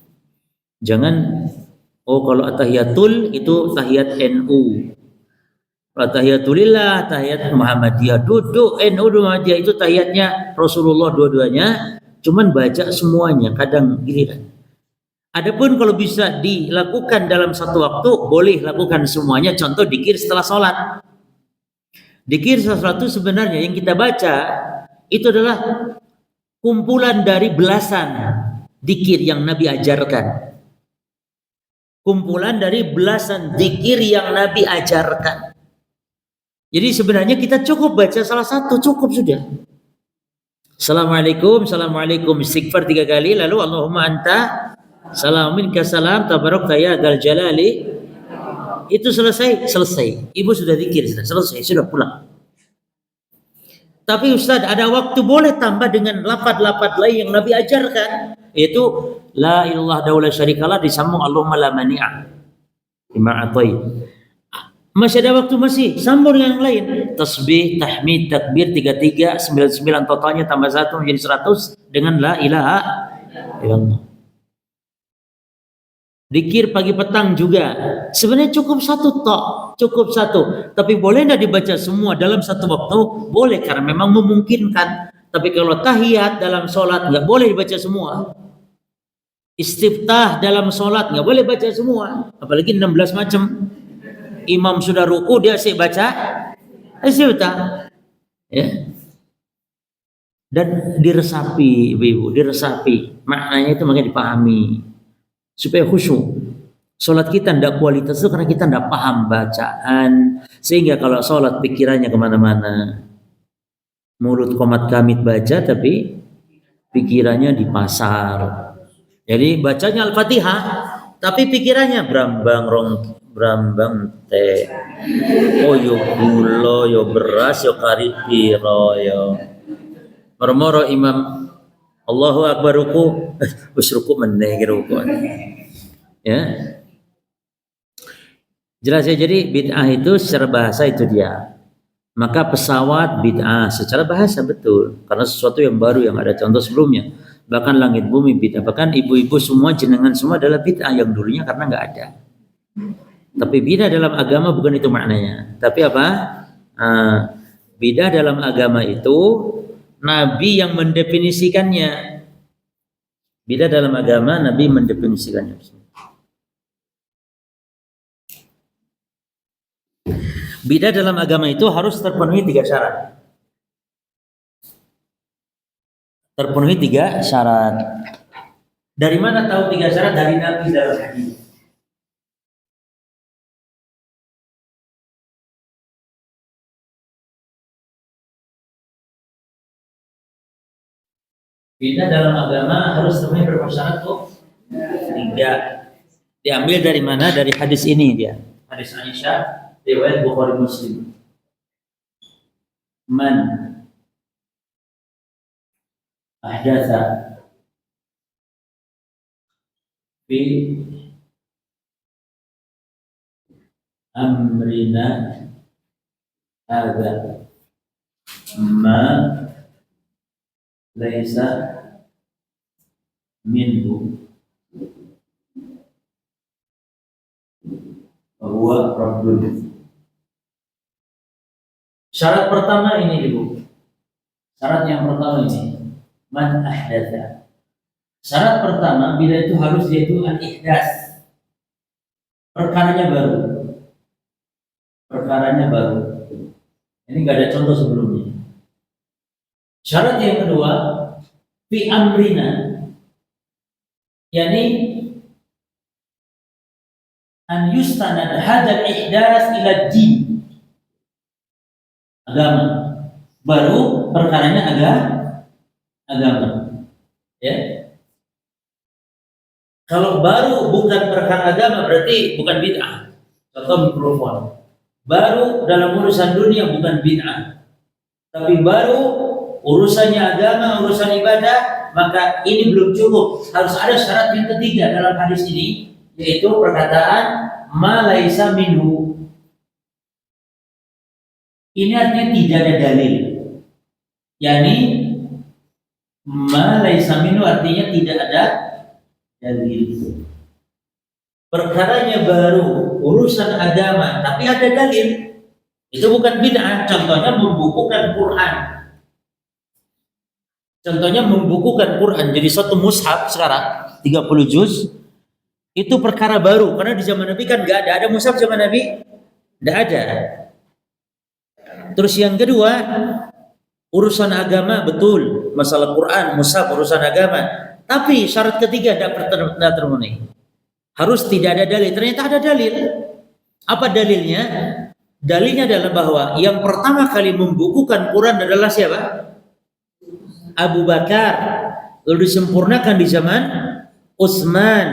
Jangan kalau tahiyatul itu tahiyat NU. Kalau tahiyatulillah, tahiyat Muhammadiyah, duduk NU Muhammadiyah itu tahiyatnya Rasulullah dua-duanya, cuman baca semuanya, kadang giliran. Adapun kalau bisa dilakukan dalam satu waktu, boleh lakukan semuanya. Contoh dikir setelah sholat. Dikir setelah sholat itu sebenarnya yang kita baca itu adalah kumpulan dari belasan dikir yang Nabi ajarkan. Kumpulan dari belasan dikir yang Nabi ajarkan. Jadi sebenarnya kita cukup baca salah satu, cukup sudah. Assalamualaikum, Assalamualaikum, istighfar 3 kali, lalu Allahumma anta salam minka salam tabarakta ya dzal jalali. Itu selesai. Ibu sudah zikir, selesai, sudah pulang. Tapi Ustaz, ada waktu boleh tambah dengan lafaz-lafaz lain yang Nabi ajarkan, yaitu la ilallah daulah syarikalah disambung Allahumma la mani'a lima atai. Masih ada waktu, masih sambung dengan yang lain. Tasbih, tahmid, takbir 33, 99 totalnya tambah 1 menjadi 100 dengan la ilaha illallah. Dikir pagi petang juga. Sebenarnya cukup satu tok, cukup satu. Tapi boleh tidak dibaca semua dalam satu waktu? Boleh, karena memang memungkinkan. Tapi kalau tahiyat dalam sholat nggak boleh dibaca semua. Istiftah dalam sholat nggak boleh baca semua. Apalagi 16 macam. Imam sudah ruku, dia sih baca istiftah. Ya. Dan diresapi, ibu, diresapi. Maknanya itu makanya dipahami. Supaya khusyuk. Sholat kita tidak kualitas itu karena kita tidak paham bacaan. Sehingga kalau sholat pikirannya kemana-mana. Mulut komat kamit baca tapi pikirannya di pasar. Jadi bacanya Al-Fatihah tapi pikirannya brambang teh. Oh yo gula, yo beras, yo kari piro, yo. Moro-moro imam Allahu Akbar ruku, wis ruku meneh ruku. Ya. Jelas ya, jadi bid'ah itu secara bahasa itu dia. Maka pesawat bid'ah secara bahasa betul, karena sesuatu yang baru yang ada contoh sebelumnya. Bahkan langit bumi bid'ah, bahkan ibu-ibu semua jenengan semua adalah bid'ah yang dulunya karena nggak ada. Tapi bid'ah dalam agama bukan itu maknanya. Tapi apa? Bid'ah dalam agama itu Nabi yang mendefinisikannya. Bid'ah dalam agama Nabi mendefinisikannya. Bid'ah dalam agama itu harus terpenuhi 3 syarat. Terpenuhi 3 syarat. Dari mana tahu 3 syarat? Dari Nabi dalam hadis. Bid'ah dalam agama harus terpenuhi berapa syarat tuh? 3. Diambil dari mana? Dari hadis ini dia. Hadis Aisyah, riwayat Bukhari Muslim. Man ahdatsa fi amrina hadza ma laisa minhu bahwa raddun. Syarat pertama ini Ibu. Syarat yang pertama ini man ahdatsa. Syarat pertama bila itu harus yaitu al-ihdas. Perkaranya baru. Perkaranya baru. Ini enggak ada contoh sebelumnya. Syarat yang kedua fi amrina, yakni an yustanad hadzal ihdas ila din, agama baru, perkaranya agama. Ya, kalau baru bukan perkara agama berarti bukan bid'ah. Contoh mikrofon baru dalam urusan dunia bukan bid'ah, tapi baru urusannya agama, urusan ibadah, maka ini belum cukup. Harus ada syarat yang ketiga dalam hadis ini, yaitu perkataan ma laisa minhu. Ini artinya tidak ada dalil. Yani Ma laisa minhu artinya tidak ada dalil. Perkaranya baru, urusan agama, tapi ada dalil. Itu bukan bid'ah. Contohnya membukukan Quran. Contohnya membukukan Quran jadi satu mushaf sekarang 30 juz. Itu perkara baru karena di zaman Nabi kan nggak ada. Ada mushaf zaman Nabi? Nggak ada. Terus yang kedua, urusan agama betul, masalah Quran, mushaf urusan agama. Tapi syarat ketiga tidak terpenuhi. Harus tidak ada dalil. Ternyata ada dalil. Apa dalilnya? Dalilnya adalah bahwa yang pertama kali membukukan Quran adalah siapa? Abu Bakar. Lalu disempurnakan di zaman Utsman.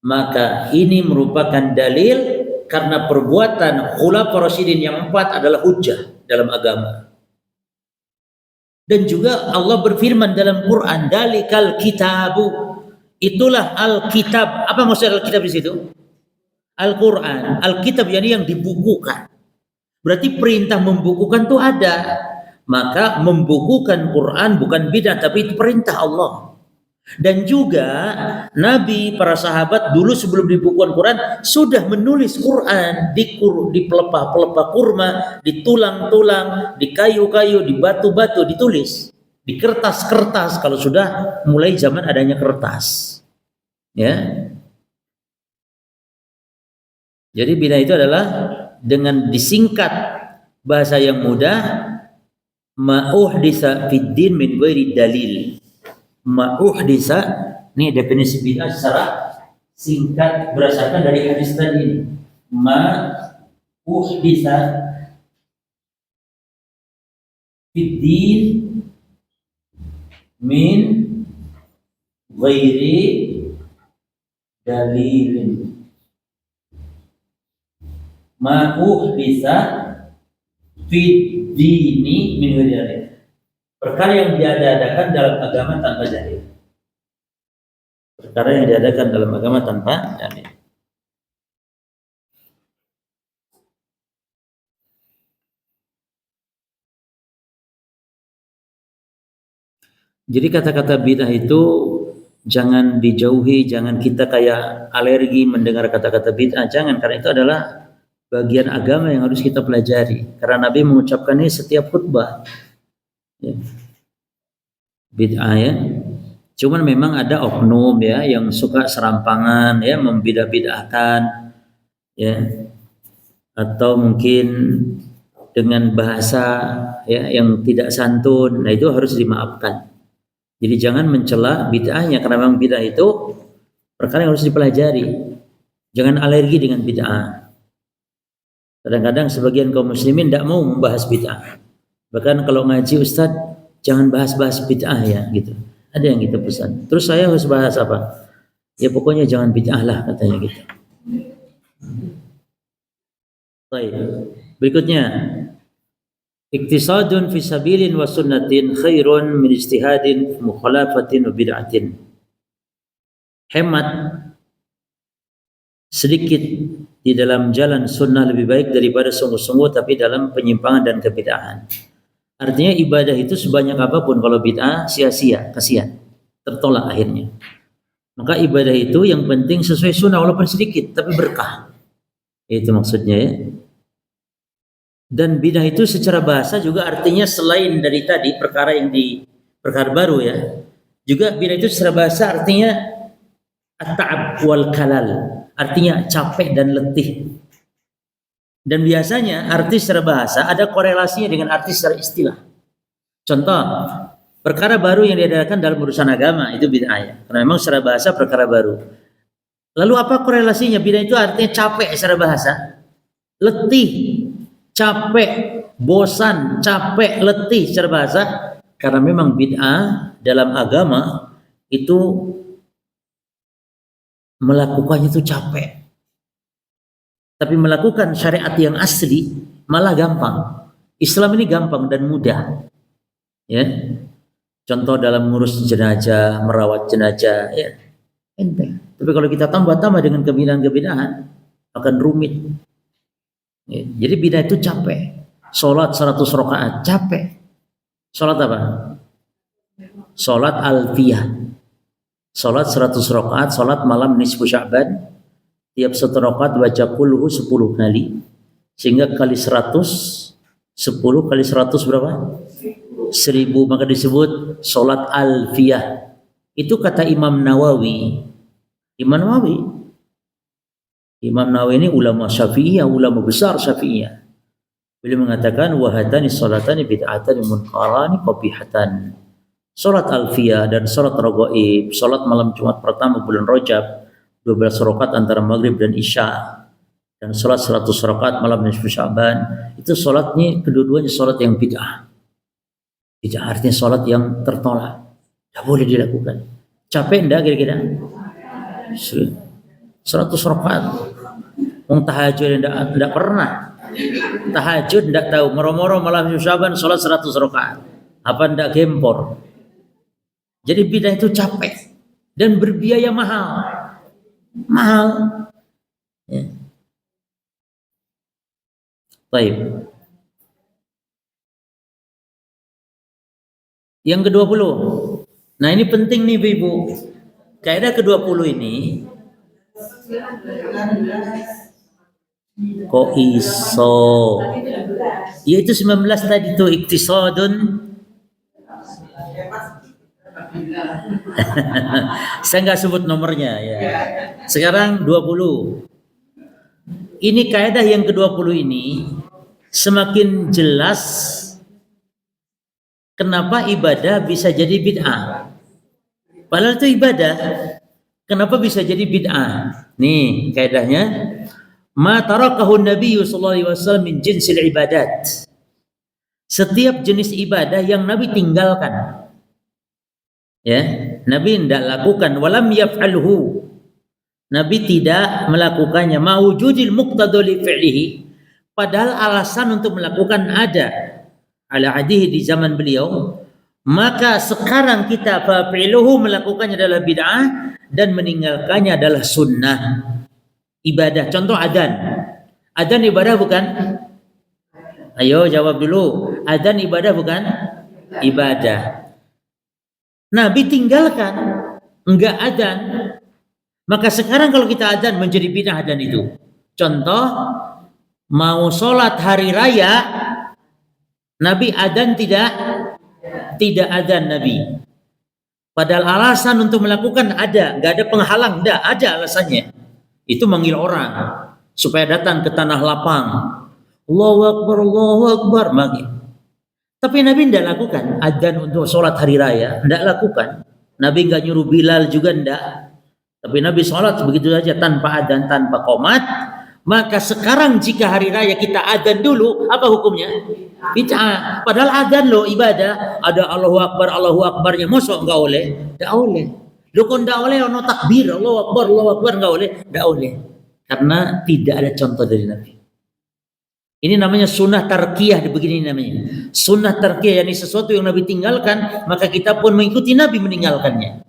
Maka ini merupakan dalil karena perbuatan Khulafaur Rasyidin yang 4 adalah hujjah dalam agama. Dan juga Allah berfirman dalam Quran, dalikal kitabu, itulah Alkitab. Apa maksud Alkitab di situ? Al-Quran. Alkitab yakni yang dibukukan. Berarti perintah membukukan itu ada. Maka membukukan Quran bukan bid'ah, tapi itu perintah Allah. Dan juga Nabi, para sahabat dulu sebelum dibukukan Quran sudah menulis Quran di pelepah-pelepah kurma, di tulang-tulang, di kayu-kayu, di batu-batu ditulis, di kertas-kertas kalau sudah mulai zaman adanya kertas. Ya. Jadi bid'ah itu adalah dengan disingkat bahasa yang mudah, ma uhditsa fid din min ghairi dalil. Ma'uhdisa, ini definisi bid'ah secara singkat berdasarkan dari hadis tadi ini. Ma'uhdisa fiddin min ghairi dalilin. Ma'uhdisa fiddini min ghairi dalilin. Perkara yang diadakan dalam agama tanpa dalil. Perkara yang diadakan dalam agama tanpa dalil. Jadi kata-kata bid'ah itu jangan dijauhi, jangan kita kayak alergi mendengar kata-kata bid'ah, jangan, karena itu adalah bagian agama yang harus kita pelajari. Karena Nabi mengucapkannya setiap khutbah. Ya. Bid'ah ya. Cuman memang ada oknum ya yang suka serampangan ya, membidah-bidahkan ya, atau mungkin dengan bahasa ya yang tidak santun. Nah itu harus dimaafkan. Jadi jangan mencela bid'ahnya, karena memang bid'ah itu perkara yang harus dipelajari. Jangan alergi dengan bid'ah. Kadang-kadang sebagian kaum muslimin tidak mau membahas bid'ah. Bahkan kalau ngaji, Ustadz, jangan bahas-bahas bid'ah ya, gitu. Ada yang kita pesan. Terus saya harus bahas apa? Ya pokoknya jangan bid'ah lah, katanya gitu. Baik. Berikutnya, iktisadun fi sabilin wa sunnatin khairun min ijtihadin mukhalafatin wa bid'atin. Hemat sedikit di dalam jalan sunnah lebih baik daripada sungguh-sungguh tapi dalam penyimpangan dan kebid'ahan. Artinya ibadah itu sebanyak apapun kalau bid'ah sia-sia, kasihan, tertolak akhirnya. Maka ibadah itu yang penting sesuai sunnah walaupun sedikit tapi berkah. Itu maksudnya ya. Dan bid'ah itu secara bahasa juga artinya selain dari tadi perkara perkara baru ya. Juga bid'ah itu secara bahasa artinya at-ta'ab wal kalal. Artinya capek dan letih. Dan biasanya arti secara bahasa ada korelasinya dengan arti secara istilah. Contoh, perkara baru yang diadakan dalam urusan agama itu bid'ah ya. Karena memang secara bahasa perkara baru. Lalu apa korelasinya? Bid'ah itu artinya capek secara bahasa. Letih, capek, bosan, capek, letih secara bahasa. Karena memang bid'ah dalam agama itu melakukannya itu capek. Tapi melakukan syariat yang asli malah gampang. Islam ini gampang dan mudah. Ya. Contoh dalam ngurus jenazah, merawat jenazah, ya. Enteng. Tapi kalau kita tambah-tambah dengan kebid'ahan akan rumit. Ya. Jadi bid'ah itu capek. Salat 100 rakaat capek. Salat apa? Salat alfiyah. Salat 100 rakaat, salat malam nisfu Sya'ban. Tiap satu rakaat baca qul 10 kali. Sehingga kali 100, 10 kali 100 berapa? 1000, maka disebut salat alfiyah. Itu kata Imam Nawawi. Imam Nawawi ini ulama Syafi'iyah, ulama besar Syafi'iyah. Beliau mengatakan wahatani salatani bid'atani munkarani qabihatan. Salat alfiyah dan salat raghaib, salat malam Jumat pertama bulan Rajab 12 rakaat antara maghrib dan isya, dan salat 100 rakaat malam nisfu Sya'ban, itu salatnya kedua-duanya salat yang bid'ah. Bid'ah artinya salat yang tertolak. Tidak boleh dilakukan. Capek enggak kira-kira? 100 rakaat. Wong tahajud enggak pernah. Tahajud enggak tahu, moro-moro malam Sya'ban salat 100 rakaat. Apa enggak gempor? Jadi bid'ah itu capek dan berbiaya mahal. Ya. Baik. Yang ke-20. Nah, ini penting nih Ibu. Kaidah ke-20 ini kok iso? Ya itu 19 tadi tuh iktisadun. Saya nggak sebut nomornya ya. Sekarang 20. Ini kaidah yang ke-20 ini semakin jelas kenapa ibadah bisa jadi bid'ah. Padahal itu ibadah. Kenapa bisa jadi bid'ah? Nih kaidahnya. Ma tarakahu Nabi sallallahu alaihi wasallam min jinsil ibadat. Setiap jenis ibadah yang Nabi tinggalkan. Ya, Nabi tidak lakukan, walam yaf'alhu. Nabi tidak melakukannya, mawujudil muqtadul fi'lihi. Padahal alasan untuk melakukan ada ala adihi di zaman beliau. Maka sekarang kita fa'iluhu melakukannya adalah bid'ah dan meninggalkannya adalah sunnah. Ibadah. Contoh adzan. Adzan ibadah bukan? Ayo jawab dulu. Adzan ibadah bukan? Ibadah. Nabi tinggalkan, enggak adzan. Maka sekarang kalau kita adzan menjadi bid'ah adzan itu. Contoh, mau sholat hari raya, Nabi adzan tidak adzan Nabi. Padahal alasan untuk melakukan ada, enggak ada penghalang, enggak ada alasannya. Itu manggil orang supaya datang ke tanah lapang. Allahu Akbar, manggil. Tapi Nabi tidak lakukan adzan untuk sholat hari raya, tidak lakukan. Nabi nggak nyuruh Bilal juga tidak. Tapi Nabi sholat begitu saja tanpa adzan, tanpa qomat. Maka sekarang jika hari raya kita adzan dulu, apa hukumnya? Bid'ah. Padahal adzan loh ibadah, ada Allahu Akbarnya, mosok nggak oleh? Tidak oleh. Lu kok nggak oleh ono takbir, Allahu Akbar nggak oleh? Tidak oleh. Karena tidak ada contoh dari Nabi. Ini namanya sunnah tarkiyah, begini namanya. Sunnah tarkiyah, yakni sesuatu yang Nabi tinggalkan, maka kita pun mengikuti Nabi meninggalkannya.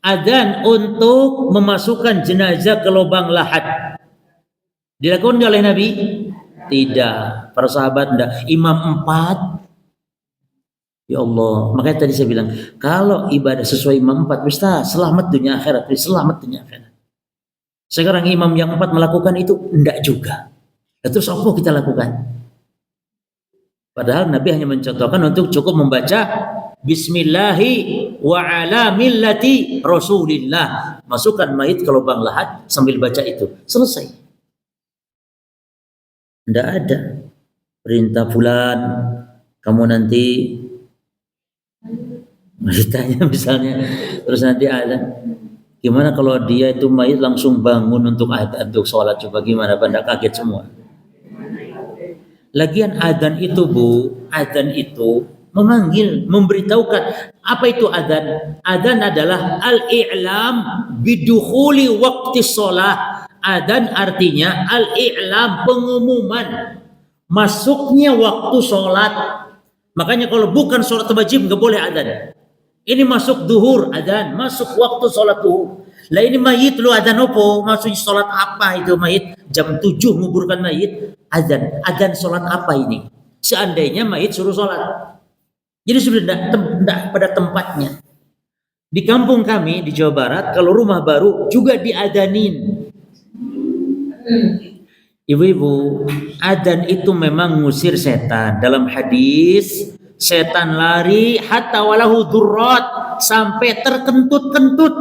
Adzan untuk memasukkan jenazah ke lubang lahat. Dilakukan oleh Nabi? Tidak. Para sahabat tidak. Imam 4. Ya Allah. Makanya tadi saya bilang, kalau ibadah sesuai imam 4, bisa selamat dunia akhirat. Selamat dunia akhirat. Sekarang imam yang 4 melakukan itu, tidak juga. Terus apa kita lakukan? Padahal Nabi hanya mencontohkan untuk cukup membaca Bismillahi wa ala millati Rasulillah. Masukkan mayit ke lubang lahat sambil baca itu. Selesai. Tidak ada perintah fulan, kamu nanti ditanya misalnya, terus nanti ada gimana kalau dia itu mayit langsung bangun untuk sholat, coba gimana? Pada kaget semua. Lagian adzan itu adzan itu memanggil, memberitahukan. Apa itu adzan? Adzan adalah al-i'lam bidukhuli waqti sholat. Adzan artinya al-i'lam, pengumuman masuknya waktu sholat. Makanya kalau bukan sholat wajib nggak boleh adzan. Ini masuk duhur adzan, masuk waktu sholat duhur. Lah ini mayit lu adzan opo? Maksudnya sholat apa itu mayit? Jam 7 nguburkan mayit, adzan. Adzan sholat apa ini? Seandainya mayit suruh sholat. Jadi sudah tidak pada tempatnya. Di kampung kami di Jawa Barat, kalau rumah baru juga diadanin. Ibu-ibu, adzan itu memang ngusir setan. Dalam hadis, setan lari hatta walahu durrat, sampai terkentut-kentut.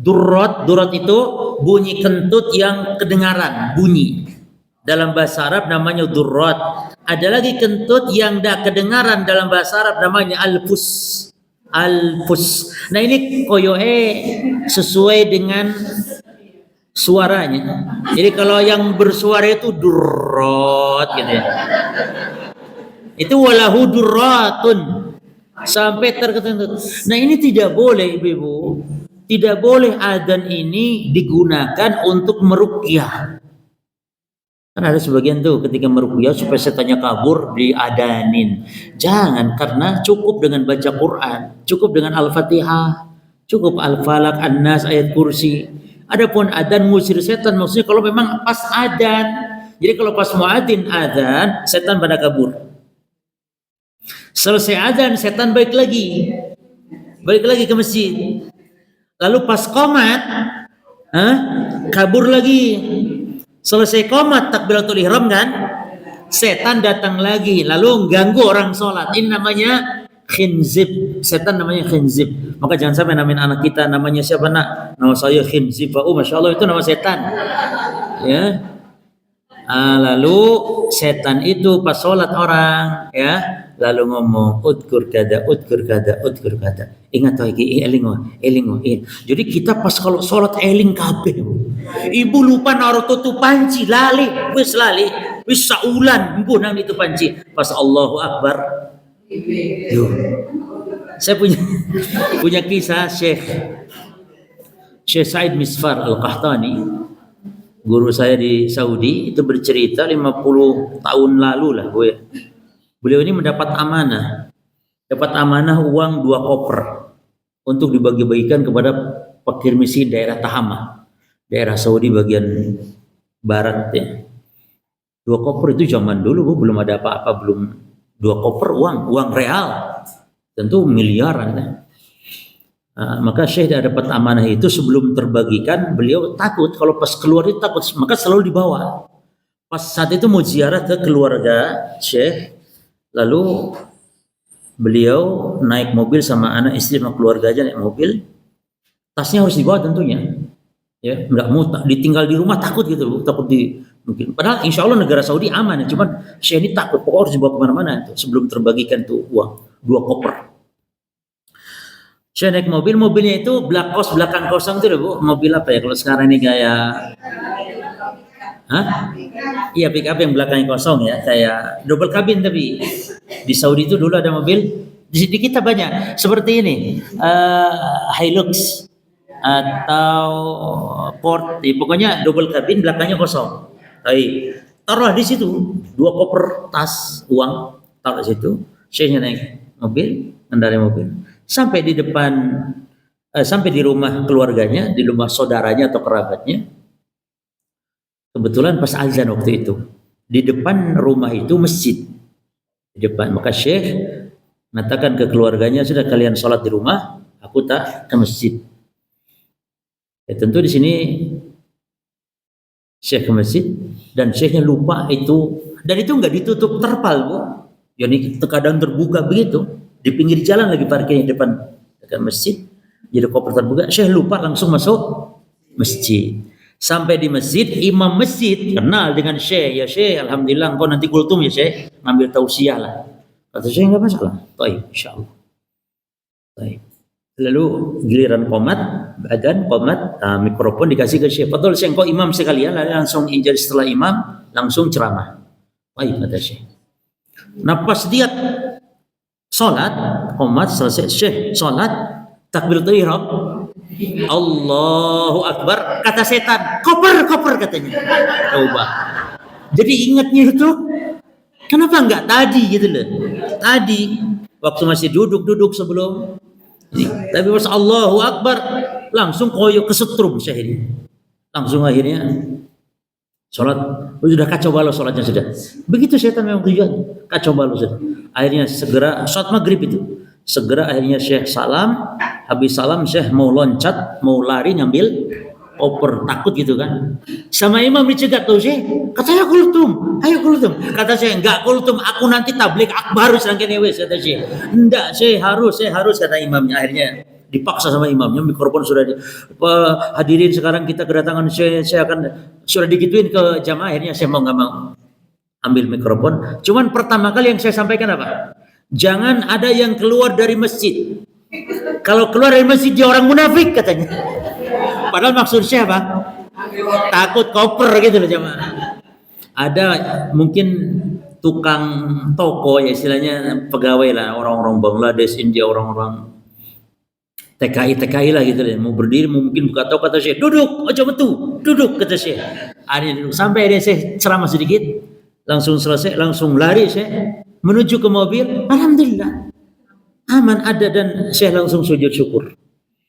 Durrat itu bunyi kentut yang kedengaran, bunyi. Dalam bahasa Arab namanya durrat. Ada lagi kentut yang tidak kedengaran, dalam bahasa Arab namanya alfus. Alfus. Nah ini koyoe sesuai dengan suaranya. Jadi kalau yang bersuara itu durrat gitu ya. Itu walahu durratun, sampai terkentut. Nah ini tidak boleh ibu-ibu. Tidak boleh adzan ini digunakan untuk meruqyah. Kan ada sebagian tuh ketika meruqyah supaya setannya kabur diadanin. Jangan, karena cukup dengan baca Quran, cukup dengan Al-Fatihah, cukup Al-Falaq, An-Nas, ayat kursi. Adapun adzan ngusir setan maksudnya kalau memang pas adzan. Jadi kalau pas muadzin adzan, setan pada kabur. Selesai adzan, setan balik lagi ke masjid. Lalu pas qomat, kabur lagi. Selesai qomat takbiratul ihram kan, setan datang lagi lalu ganggu orang sholat. Ini namanya khinzib. Setan namanya khinzib. Maka jangan sampai namain anak kita namanya siapa nak? Nama saya khinzib. Oh masya Allah, itu nama setan. Ya. Lalu setan itu pas sholat orang, ya, lalu ngomong udkur kada. Ingat lagi, eling. Jadi kita pas kalau sholat eling kabeh. Ibu lupa naruh tutup panci, lali, wis saulan, ibu nang itu panci. Pas Allahu Akbar. Yuh. Saya punya kisah Syekh Said Misfar Al-Qahtani. Guru saya di Saudi itu bercerita 50 tahun lalu lah gue. Beliau ini mendapat amanah uang 2 koper untuk dibagi-bagikan kepada fakir miskin daerah Tahama, daerah Saudi bagian barat ya. 2 koper itu zaman dulu belum ada apa-apa, belum 2 koper uang real, tentu miliaran ya. Maka Syekh dapat amanah itu, sebelum terbagikan beliau takut kalau pas keluar itu takut, maka selalu dibawa. Pas saat itu mau ziarah ke keluarga Syekh, lalu beliau naik mobil sama anak istri sama keluarga aja naik mobil, tasnya harus dibawa tentunya, ya nggak mau ditinggal di rumah, takut gitu, takut mungkin. Padahal insya Allah negara Saudi aman ya, cuman Syekh ini takut, pokoknya harus dibawa kemana-mana itu sebelum terbagikan tuh uang 2 koper. Saya naik mobilnya itu belakang kosong tuh Bu. Mobil apa ya kalau sekarang ini kayak iya pick up yang belakangnya kosong ya, kayak double cabin. Tapi di Saudi itu dulu ada mobil, di kita banyak seperti ini, Hilux atau Ford, pokoknya double cabin belakangnya kosong. Taruhlah di situ 2 koper tas uang, taruh di situ. Saya naik mobil, kendaraan mobil. Sampai di depan, sampai di rumah keluarganya, di rumah saudaranya atau kerabatnya. Kebetulan pas azan waktu itu, di depan rumah itu masjid. Di depan, maka Syekh mengatakan ke keluarganya, sudah kalian sholat di rumah, aku tak ke masjid. Ya, tentu di sini Syekh ke masjid dan Syekhnya lupa itu, dan itu nggak ditutup terpal Bu. Jadi terkadang terbuka begitu. Di pinggir jalan lagi parkirnya depan masjid, jadi koper terbuka. Syekh lupa langsung masuk masjid. Sampai di masjid, imam masjid kenal dengan Syekh. Ya Syekh, alhamdulillah engkau nanti kultum ya Syekh, ngambil tausiah lah. Kata Syekh enggak masalah. Baik, insyaallah. Baik. Lalu giliran qomat, mikrofon dikasih ke Syekh. Betul Syekh, engkau imam sekalian, langsung jadi setelah imam langsung ceramah. Baik kata Syekh. Nah pas dia sholat, qomat selesai, Syekh sholat, takbiratul ihram, Allahu Akbar, kata setan, koper katanya. Coba. Jadi ingatnya itu, kenapa enggak tadi gitu loh? Tadi waktu masih duduk sebelum. Tapi pas Allahu Akbar langsung koyo kesetrum Syekh ini. Langsung akhirnya Sholat sudah kacau balau sholatnya sudah. Begitu setan memang tujuan, kacau balau sudah. Akhirnya segera sholat maghrib itu. Segera akhirnya Syekh salam, habis salam Syekh mau loncat, mau lari ngambil koper, takut gitu kan. Sama imam dicegat tuh Syekh, katanya kultum, ayo kultum. Kata Syekh, enggak kultum, aku nanti tablik akbar serangkaian wes kata Syekh. Enggak, Syekh harus kata imamnya. Akhirnya dipaksa sama imamnya, mikrofon sudah hadirin sekarang kita kedatangan saya akan sudah digituin ke jamaah. Akhirnya saya mau nggak mau ambil mikrofon. Cuman pertama kali yang saya sampaikan apa? Jangan ada yang keluar dari masjid. Kalau keluar dari masjid dia orang munafik katanya. Padahal maksud saya apa? Takut koper gitu loh jamaah. Ada mungkin tukang toko ya istilahnya pegawai lah, orang-orang Bangladesh, India, orang-orang TKI lah gitu deh, mau berdiri mungkin buka toko kata Syekh, duduk, aja betul, duduk kata Syekh. Akhirnya duduk sampai dia Syekh ceramah sedikit, langsung selesai, langsung lari Syekh menuju ke mobil. Alhamdulillah aman ada dan Syekh langsung sujud syukur.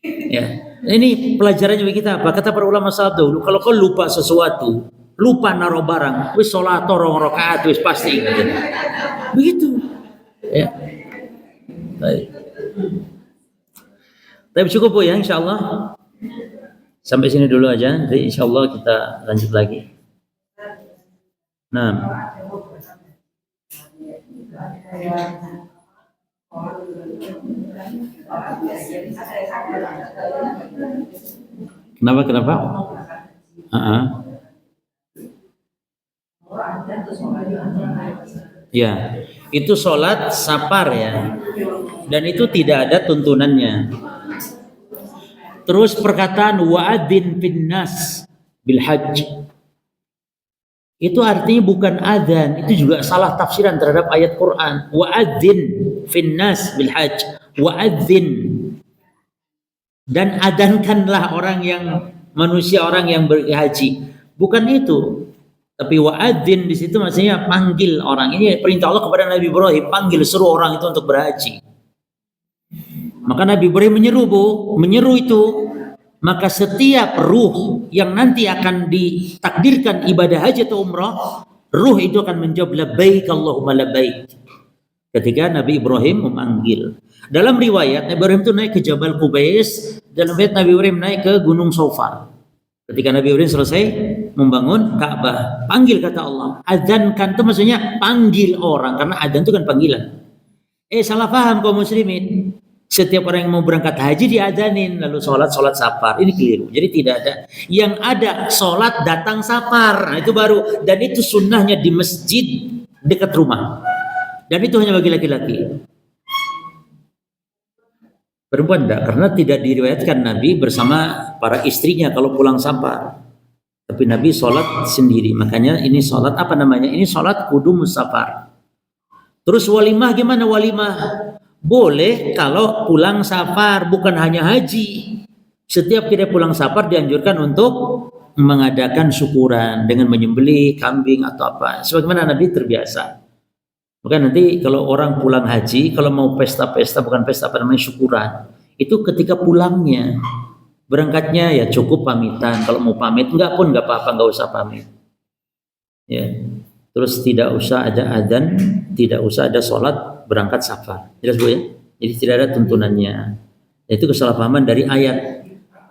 Ya, ini pelajarannya bagi kita apa? Kata para ulama salaf dahulu, kalau kau lupa sesuatu, lupa naruh barang, wis sholat rong rakaat wis pasti. Begitu. Ya. Baik. Tapi cukup ya insyaallah. Sampai sini dulu aja. Nanti insyaallah kita lanjut lagi. Nah. Kenapa? Ya, itu sholat safar ya. Dan itu tidak ada tuntunannya. Terus perkataan wa'adzin finnas bil hajj. Itu artinya bukan adzan, itu juga salah tafsiran terhadap ayat Quran. Wa'adzin finnas bil hajj. Wa'adzin. Dan adankanlah orang yang manusia, orang yang berhaji. Bukan itu. Tapi wa'adzin di situ maksudnya panggil orang. Ini perintah Allah kepada Nabi Ibrahim, panggil suruh orang itu untuk berhaji. Maka Nabi Ibrahim menyeru itu, maka setiap ruh yang nanti akan ditakdirkan ibadah haji atau umrah, ruh itu akan menjawab labbaik Allahumma labbaik. Ketika Nabi Ibrahim memanggil. Dalam riwayat Nabi Ibrahim itu naik ke Jabal Qubais, dalam riwayat Nabi Ibrahim naik ke Gunung Sofar. Ketika Nabi Ibrahim selesai membangun Ka'bah, panggil kata Allah. Adzankan itu maksudnya panggil orang, karena adzan itu kan panggilan. Salah paham kaum muslimin. Setiap orang yang mau berangkat haji diadzanin, lalu sholat safar. Ini keliru. Jadi tidak ada. Yang ada sholat datang safar. Nah, itu baru. Dan itu sunnahnya di masjid dekat rumah. Dan itu hanya bagi laki-laki. Perempuan enggak, karena tidak diriwayatkan Nabi bersama para istrinya kalau pulang safar. Tapi Nabi sholat sendiri. Makanya ini sholat apa namanya? Ini sholat qudumus safar. Terus walimah gimana walimah? Boleh kalau pulang safar, bukan hanya haji. Setiap kita pulang safar dianjurkan untuk mengadakan syukuran dengan menyembelih kambing atau apa. Sebagaimana Nabi terbiasa. Maka nanti kalau orang pulang haji, kalau mau pesta-pesta, bukan pesta apa namanya syukuran, itu ketika pulangnya. Berangkatnya ya cukup pamitan. Kalau mau pamit, enggak pun enggak apa-apa, enggak usah pamit. Ya. Terus tidak usah ada adzan, tidak usah ada sholat berangkat safar. Jelas Bu ya? Jadi tidak ada tuntunannya. Itu kesalahpahaman dari ayat.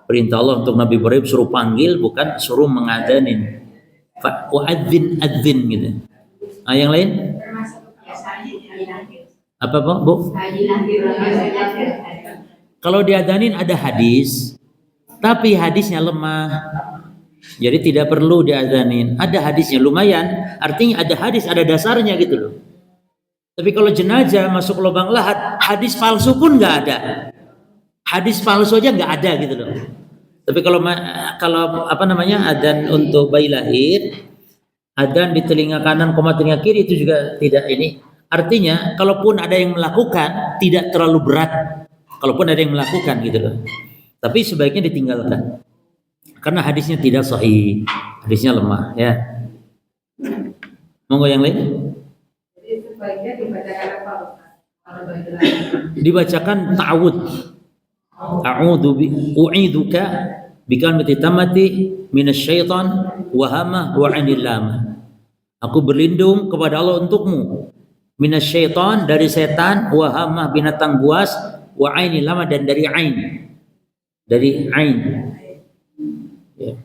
Perintah Allah untuk Nabi Ibrahim suruh panggil, bukan suruh mengadanin. Wa'adzin adzin gitu. Yang lain? Apa Bu? Kalau diadanin ada hadis, tapi hadisnya lemah. Jadi tidak perlu diadzanin. Ada hadisnya lumayan, artinya ada hadis, ada dasarnya gitu loh. Tapi kalau jenazah masuk lubang lahat, hadis palsu pun nggak ada. Hadis palsu aja nggak ada gitu loh. Tapi kalau apa namanya adzan untuk bayi lahir, adzan di telinga kanan, telinga kiri itu juga tidak ini. Artinya kalaupun ada yang melakukan tidak terlalu berat. Kalaupun ada yang melakukan gitu loh. Tapi sebaiknya ditinggalkan. Karena hadisnya tidak sahih, hadisnya lemah ya. Monggo yang lain. Jadi sebaiknya dibacakan apa? Dibacakan ta'awud. A'udzu u'iduka Bikalmati tamati minasyaitan wa hamah wa 'ainil lamah. Aku berlindung kepada Allah untukmu minasyaitan, dari setan, wa hamah, binatang buas, wa 'ainil lamah, dan dari ain. Dari ain. Ya.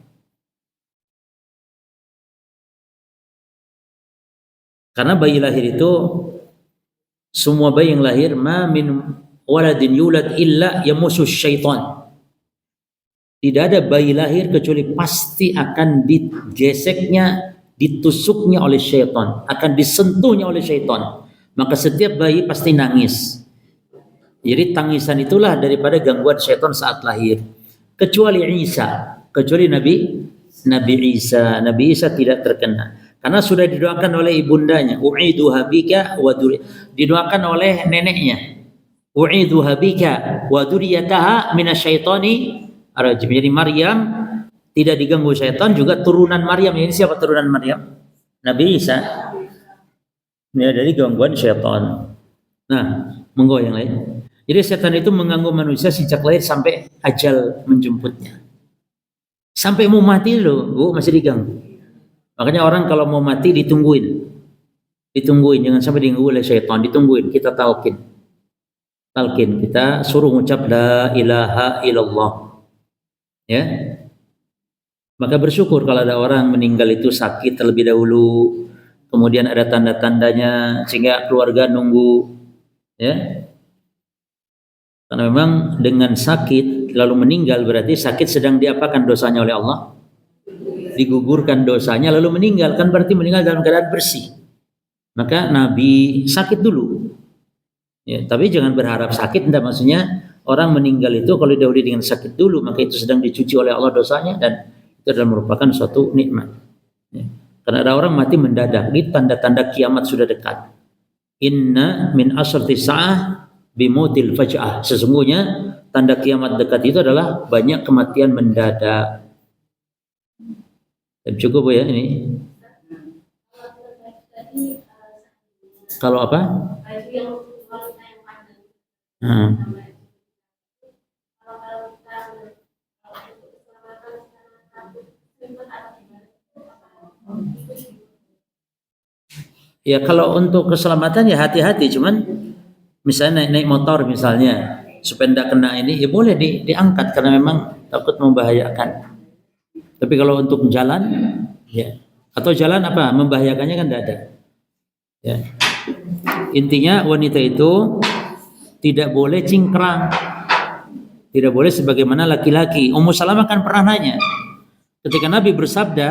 Karena bayi lahir itu, semua bayi yang lahir, ma min waladin yulad illa yamusus syaitan. Tidak ada bayi lahir kecuali pasti akan digeseknya, ditusuknya oleh syaitan, akan disentuhnya oleh syaitan. Maka setiap bayi pasti nangis. Jadi tangisan itulah daripada gangguan syaitan saat lahir. Kecuali Isa, kecuali Nabi Isa. Nabi Isa tidak terkena. Karena sudah didoakan oleh ibundanya, u'iduha bika wa didoakan oleh neneknya, u'iduha bika wa dzurriyyataha minasyaitani rajim. Jadi Maryam tidak diganggu syaitan, juga turunan Maryam. Ini siapa turunan Maryam? Nabi Isa. Ya, dari gangguan syaitan. Nah, monggo yang lain. Jadi setan itu mengganggu manusia sejak lahir sampai ajal menjemputnya. Sampai mau mati loh, Bu, masih diganggu. Makanya orang kalau mau mati ditungguin, jangan sampai diganggu oleh syaitan, ditungguin, kita talqin, kita suruh ngucap la ilaha illallah, ya. Maka bersyukur kalau ada orang meninggal itu sakit terlebih dahulu, kemudian ada tanda-tandanya sehingga keluarga nunggu, ya. Karena memang dengan sakit lalu meninggal berarti sakit sedang diapakan dosanya oleh Allah? Digugurkan dosanya lalu meninggal, kan berarti meninggal dalam keadaan bersih. Maka Nabi sakit dulu, ya, tapi jangan berharap sakit. Tidak, maksudnya orang meninggal itu kalau didahului dengan sakit dulu, maka itu sedang dicuci oleh Allah dosanya, dan itu adalah merupakan suatu nikmat, ya. Karena ada orang mati mendadak, ini tanda-tanda kiamat sudah dekat. Inna min asyrati sa'ah bimutil faj'ah. Sesungguhnya tanda kiamat dekat itu adalah banyak kematian mendadak. Cukup ya ini. Kalau apa? Ya kalau untuk keselamatan ya hati-hati, cuman misalnya naik motor misalnya supaya tidak kena ini, ya boleh diangkat karena memang takut membahayakan. Tapi kalau untuk jalan, ya, atau jalan apa membahayakannya kan tidak ada. Ya. Intinya wanita itu tidak boleh cingkrang, tidak boleh sebagaimana laki-laki. Ummu Salamah kan pernah nanya, ketika Nabi bersabda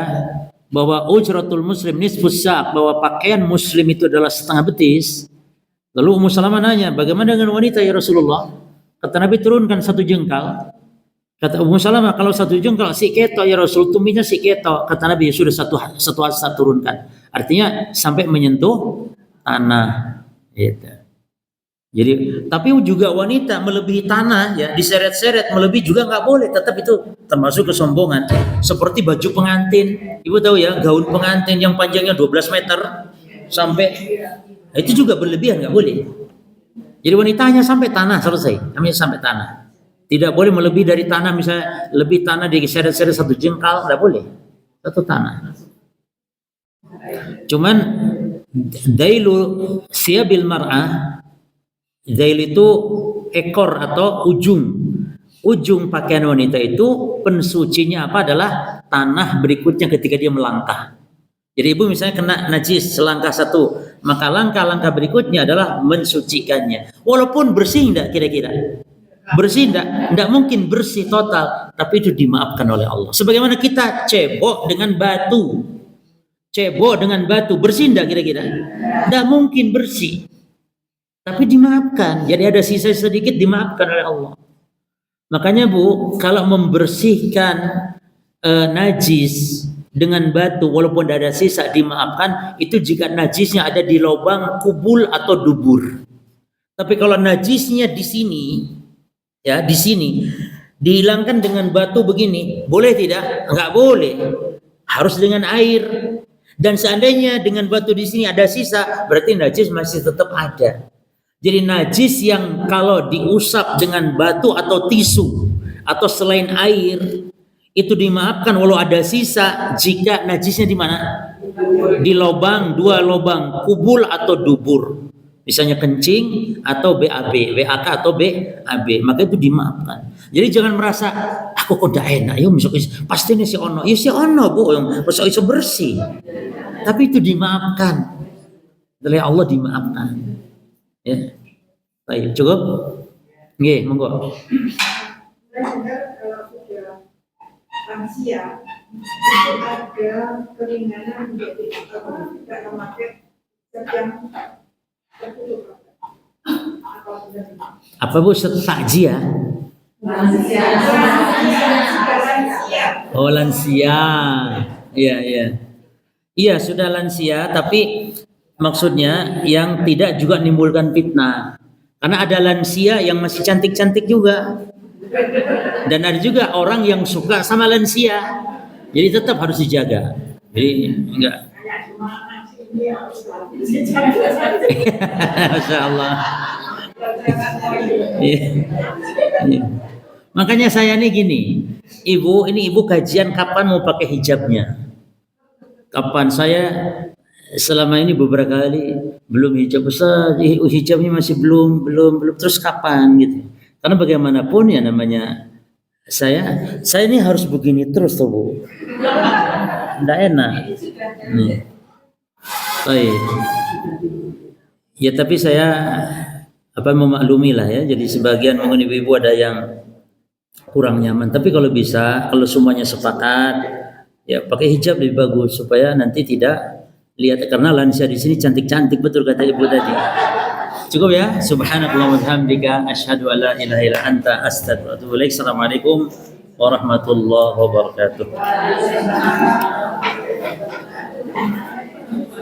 bahwa ujratul muslim nisfus sa', bahwa pakaian muslim itu adalah setengah betis. Lalu Ummu Salamah nanya, bagaimana dengan wanita ya Rasulullah? Kata Nabi, turunkan satu jengkal. Kata Ummu Salamah, kalau satu jengkal si keto ya Rasul, tuminya si keto. Kata Nabi, ya sudah satu asa turunkan. Artinya sampai menyentuh tanah. Gitu. Jadi, tapi juga wanita melebihi tanah, ya diseret-seret melebihi juga nggak boleh. Tetap itu termasuk kesombongan. Seperti baju pengantin, ibu tahu ya, gaun pengantin yang panjangnya 12 meter sampai, itu juga berlebihan, nggak boleh. Jadi wanitanya sampai tanah selesai, namanya sampai tanah. Tidak boleh melebihi dari tanah, misalnya lebih tanah diseret-seret satu jengkal, tidak boleh. Satu tanah. Cuman dailu siyabil mar'ah, dail itu ekor atau ujung pakaian wanita itu pensucinya apa adalah tanah berikutnya ketika dia melangkah. Jadi ibu misalnya kena najis selangkah satu, maka langkah-langkah berikutnya adalah mensucikannya. Walaupun bersih enggak kira-kira? Bersih enggak mungkin bersih total, tapi itu dimaafkan oleh Allah. Sebagaimana kita cebok dengan batu. Bersih enggak kira-kira? Enggak mungkin bersih. Tapi dimaafkan. Jadi ada sisa sedikit dimaafkan oleh Allah. Makanya Bu, kalau membersihkan najis dengan batu walaupun ada sisa dimaafkan, itu jika najisnya ada di lubang kubul atau dubur. Tapi kalau najisnya di sini, ya di sini dihilangkan dengan batu begini, boleh tidak? Enggak boleh. Harus dengan air. Dan seandainya dengan batu di sini ada sisa, berarti najis masih tetap ada. Jadi najis yang kalau diusap dengan batu atau tisu atau selain air itu dimaafkan walau ada sisa jika najisnya di mana? Di lubang, 2 lubang, kubul atau dubur. Misalnya kencing atau BAB, WAK atau BAB, maka itu dimaafkan. Jadi jangan merasa aku kok ndak enak, yo pasti ini si ono, ya si ono bu, yang iso bersih. Tapi itu dimaafkan oleh Allah, dimaafkan. Ya, baik, cukup. Nggih, monggo. Saya dengar kalau sudah lansia itu ada keringanan menjadi tidak memakai zat yang tertutup. Apa bu, takziah? Lansia. Oh, lansia. Iya, iya. Iya, sudah lansia, tapi maksudnya yang tidak juga menimbulkan fitnah. Karena ada lansia yang masih cantik-cantik juga. Dan ada juga orang yang suka sama lansia. Jadi tetap harus dijaga. Jadi enggak. Masya Allah. Iya. Iya. Makanya saya nih gini, ibu kajian kapan mau pakai hijabnya? Kapan? Saya selama ini beberapa kali belum hijab, Ustaz, hijabnya masih belum, terus kapan gitu. Karena bagaimanapun ya namanya saya ini harus begini terus tuh Bu. Nggak enak. Baik. Ya tapi saya memaklumi lah ya. Jadi sebagian mungkin ibu-ibu ada yang kurang nyaman. Tapi kalau bisa, kalau semuanya sepakat, ya pakai hijab lebih bagus supaya nanti tidak lihat, karena lansia di sini cantik-cantik betul kata ibu tadi. Cukup ya. Subhanakallah wa bihamdika asyhadu an la ilaha illa anta astaghfiruka wa atubu ilaik. Assalamualaikum warahmatullahi wabarakatuh.